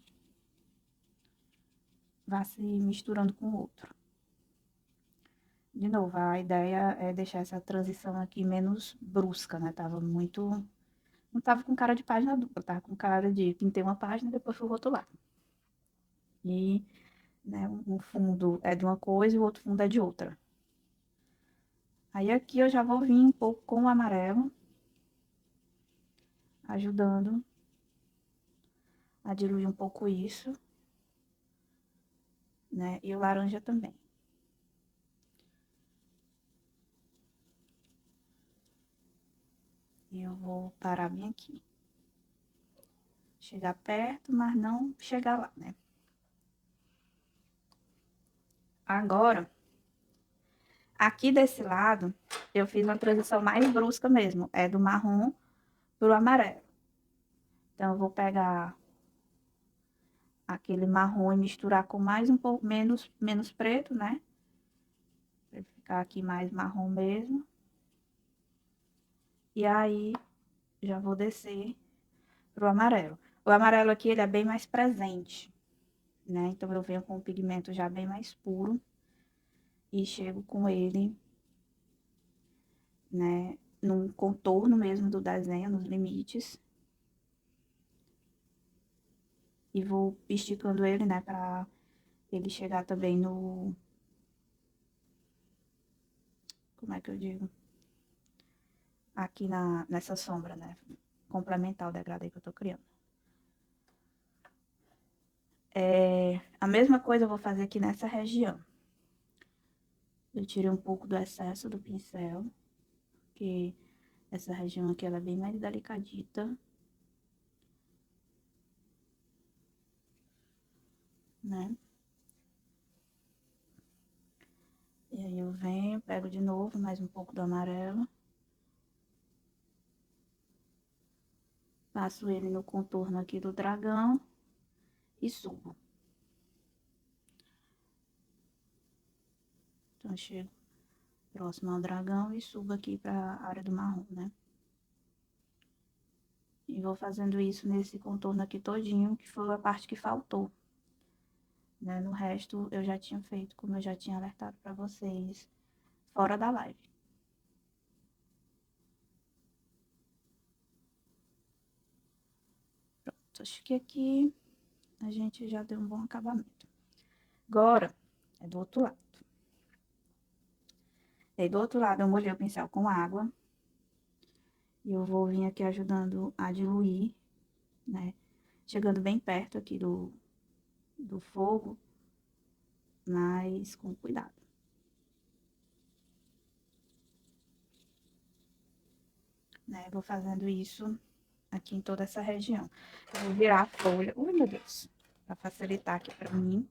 vá se misturando com o outro. De novo, a ideia é deixar essa transição aqui menos brusca, né? Tava muito... Não tava com cara de página dupla, tava com cara de pintei uma página e depois fui rotular. E, né, um fundo é de uma coisa e o outro fundo é de outra. Aí aqui eu já vou vir um pouco com o amarelo, ajudando a diluir um pouco isso, né? E o laranja também. E eu vou parar bem aqui. Chegar perto, mas não chegar lá, né? Agora, aqui desse lado, eu fiz uma transição mais brusca mesmo. É do marrom pro amarelo. Então, eu vou pegar aquele marrom e misturar com mais um pouco, menos preto, né? Pra ficar aqui mais marrom mesmo. E aí, já vou descer pro amarelo. O amarelo aqui, ele é bem mais presente, né? Então, eu venho com o pigmento já bem mais puro. E chego com ele, né? Num contorno mesmo do desenho, nos limites. E vou esticando ele, né? Pra ele chegar também no... como é que eu digo? Aqui nessa sombra, né? Complementar o degradê que eu tô criando. A mesma coisa eu vou fazer aqui nessa região. Eu tirei um pouco do excesso do pincel, porque essa região aqui ela é bem mais delicadita, né? E aí eu venho, pego de novo mais um pouco do amarelo. Passo ele no contorno aqui do dragão e subo. Então, eu chego próximo ao dragão e subo aqui para a área do marrom, né? E vou fazendo isso nesse contorno aqui todinho, que foi a parte que faltou, né? No resto, eu já tinha feito, como eu já tinha alertado para vocês, fora da live. Pronto, acho que aqui a gente já deu um bom acabamento. Agora, é do outro lado. E aí, do outro lado, eu molhei o pincel com água. E eu vou vir aqui ajudando a diluir, né? Chegando bem perto aqui do fogo, mas com cuidado. Né? Vou fazendo isso aqui em toda essa região. Eu vou virar a folha. Ui, meu Deus! Pra facilitar aqui pra mim.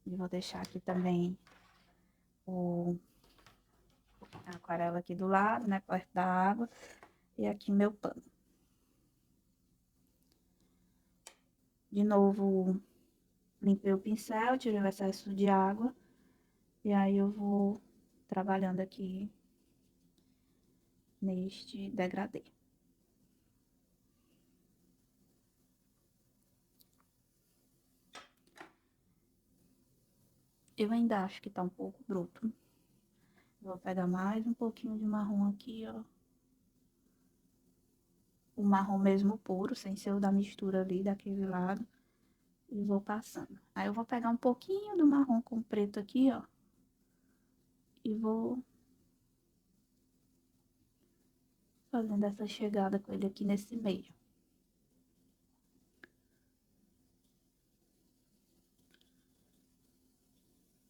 E vou deixar aqui também a aquarela aqui do lado, né? Perto da água. E aqui meu pano. De novo, limpei o pincel, tirei o excesso de água. E aí eu vou trabalhando aqui neste degradê. Eu ainda acho que tá um pouco bruto. Vou pegar mais um pouquinho de marrom aqui, ó. O marrom mesmo puro, sem ser o da mistura ali daquele lado. E vou passando. Aí eu vou pegar um pouquinho do marrom com preto aqui, ó. E vou fazendo essa chegada com ele aqui nesse meio.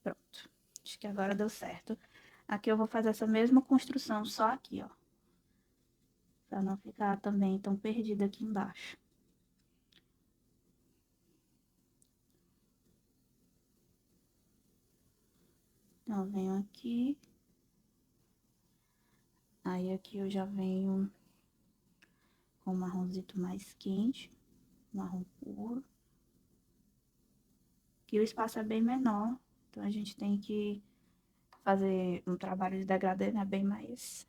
Pronto. Acho que agora deu certo. Aqui eu vou fazer essa mesma construção, só aqui, ó. Pra não ficar também tão perdida aqui embaixo. Então, eu venho aqui. Aí, aqui eu já venho com um marronzito mais quente. Marrom puro. Que o espaço é bem menor. Então, a gente tem que fazer um trabalho de degradê, né, bem mais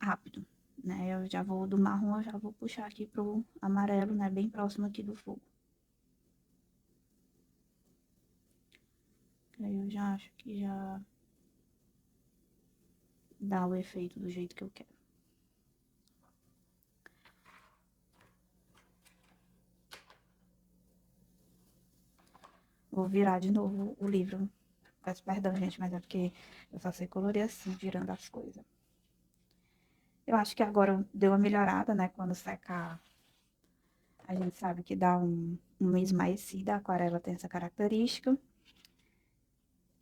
rápido, né? Eu já vou do marrom, eu já vou puxar aqui pro amarelo, né, bem próximo aqui do fogo. Aí eu já acho que já dá o efeito do jeito que eu quero. Vou virar de novo o livro. Peço perdão, gente, mas é porque eu só sei colorir assim, virando as coisas. Eu acho que agora deu uma melhorada, né? Quando secar, a gente sabe que dá uma esmaecida. A aquarela tem essa característica.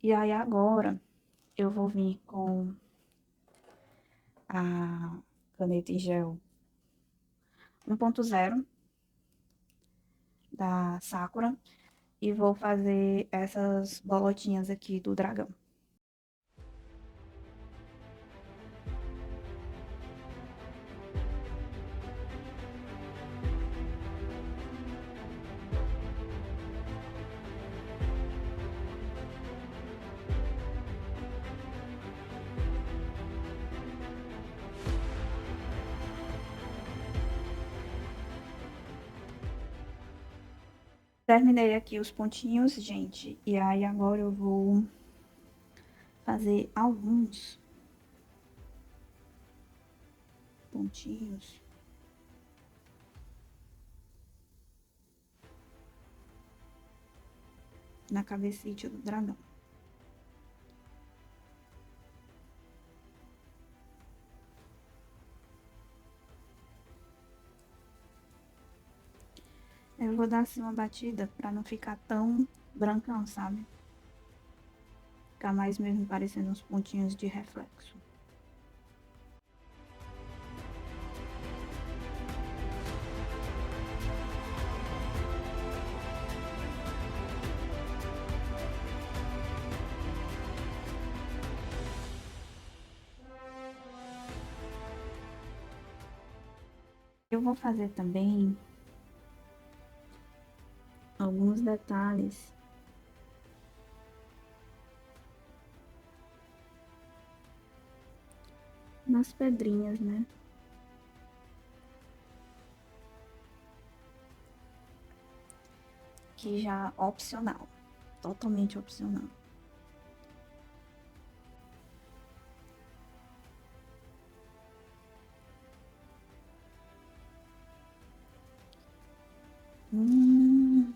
E aí agora eu vou vir com a caneta em gel 1.0 da Sakura e vou fazer essas bolotinhas aqui do dragão. Terminei aqui os pontinhos, gente, e aí agora eu vou fazer alguns pontinhos na cabecita do dragão. vou dar assim uma batida pra não ficar tão brancão, sabe? Ficar mais mesmo parecendo uns pontinhos de reflexo. Eu vou fazer também alguns detalhes nas pedrinhas, né? Que já opcional, totalmente opcional. Hum,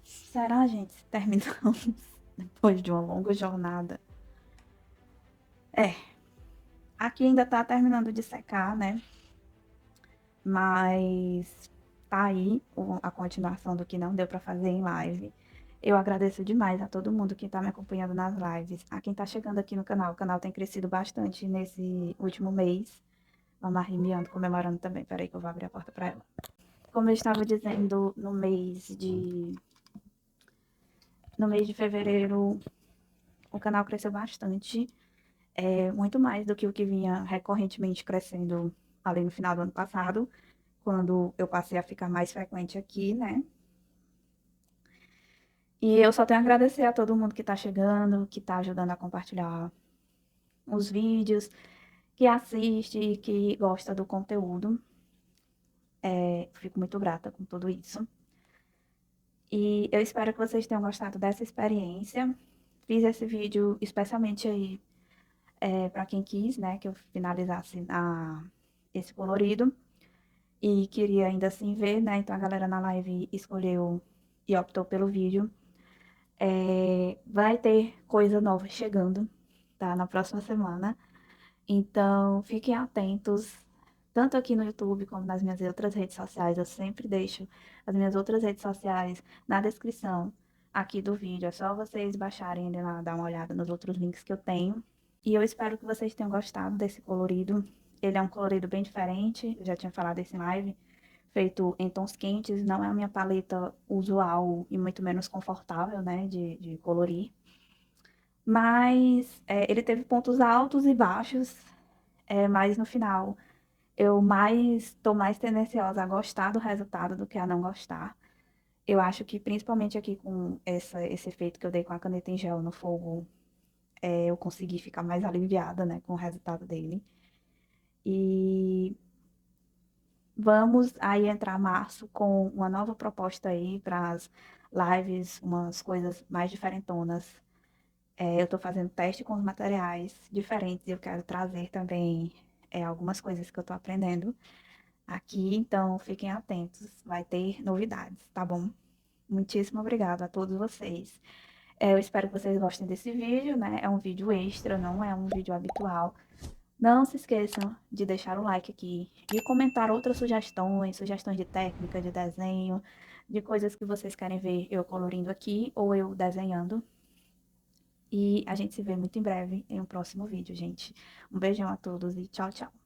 será, gente, se terminamos depois de uma longa jornada? É, aqui ainda tá terminando de secar, né? Mas tá aí a continuação do que não deu para fazer em live. Eu agradeço demais a todo mundo que está me acompanhando nas lives, a quem está chegando aqui no canal. O canal tem crescido bastante nesse último mês. Vamos arremiando, comemorando também. Peraí que eu vou abrir a porta para ela. Como eu estava dizendo, no mês de fevereiro, o canal cresceu bastante. Muito mais do que o que vinha recorrentemente crescendo ali no final do ano passado, quando eu passei a ficar mais frequente aqui, né? E eu só tenho a agradecer a todo mundo que está chegando, que está ajudando a compartilhar os vídeos, que assiste, que gosta do conteúdo. Fico muito grata com tudo isso. E eu espero que vocês tenham gostado dessa experiência. Fiz esse vídeo especialmente aí para quem quis, né, que eu finalizasse esse colorido. E queria ainda assim ver, né? Então a galera na live escolheu e optou pelo vídeo. Vai ter coisa nova chegando, tá? Na próxima semana. Então, fiquem atentos, tanto aqui no YouTube como nas minhas outras redes sociais. Eu sempre deixo as minhas outras redes sociais na descrição aqui do vídeo. É só vocês baixarem ele lá, dar uma olhada nos outros links que eu tenho. E eu espero que vocês tenham gostado desse colorido. Ele é um colorido bem diferente, eu já tinha falado desse live, feito em tons quentes. Não é a minha paleta usual e muito menos confortável, né, de colorir. Mas ele teve pontos altos e baixos, mas no final eu tô mais tendenciosa a gostar do resultado do que a não gostar. Eu acho que principalmente aqui com esse efeito que eu dei com a caneta em gel no fogo, eu consegui ficar mais aliviada, né, com o resultado dele. E vamos aí entrar março com uma nova proposta aí para as lives, umas coisas mais diferentonas. Eu estou fazendo teste com os materiais diferentes e eu quero trazer também algumas coisas que eu estou aprendendo aqui, então fiquem atentos, vai ter novidades, tá bom? Muitíssimo obrigada a todos vocês. Eu espero que vocês gostem desse vídeo, né? É um vídeo extra, não é um vídeo habitual. Não se esqueçam de deixar o like aqui, de comentar outras sugestões de técnica, de desenho, de coisas que vocês querem ver eu colorindo aqui ou eu desenhando. E a gente se vê muito em breve em um próximo vídeo, gente. Um beijão a todos e tchau, tchau.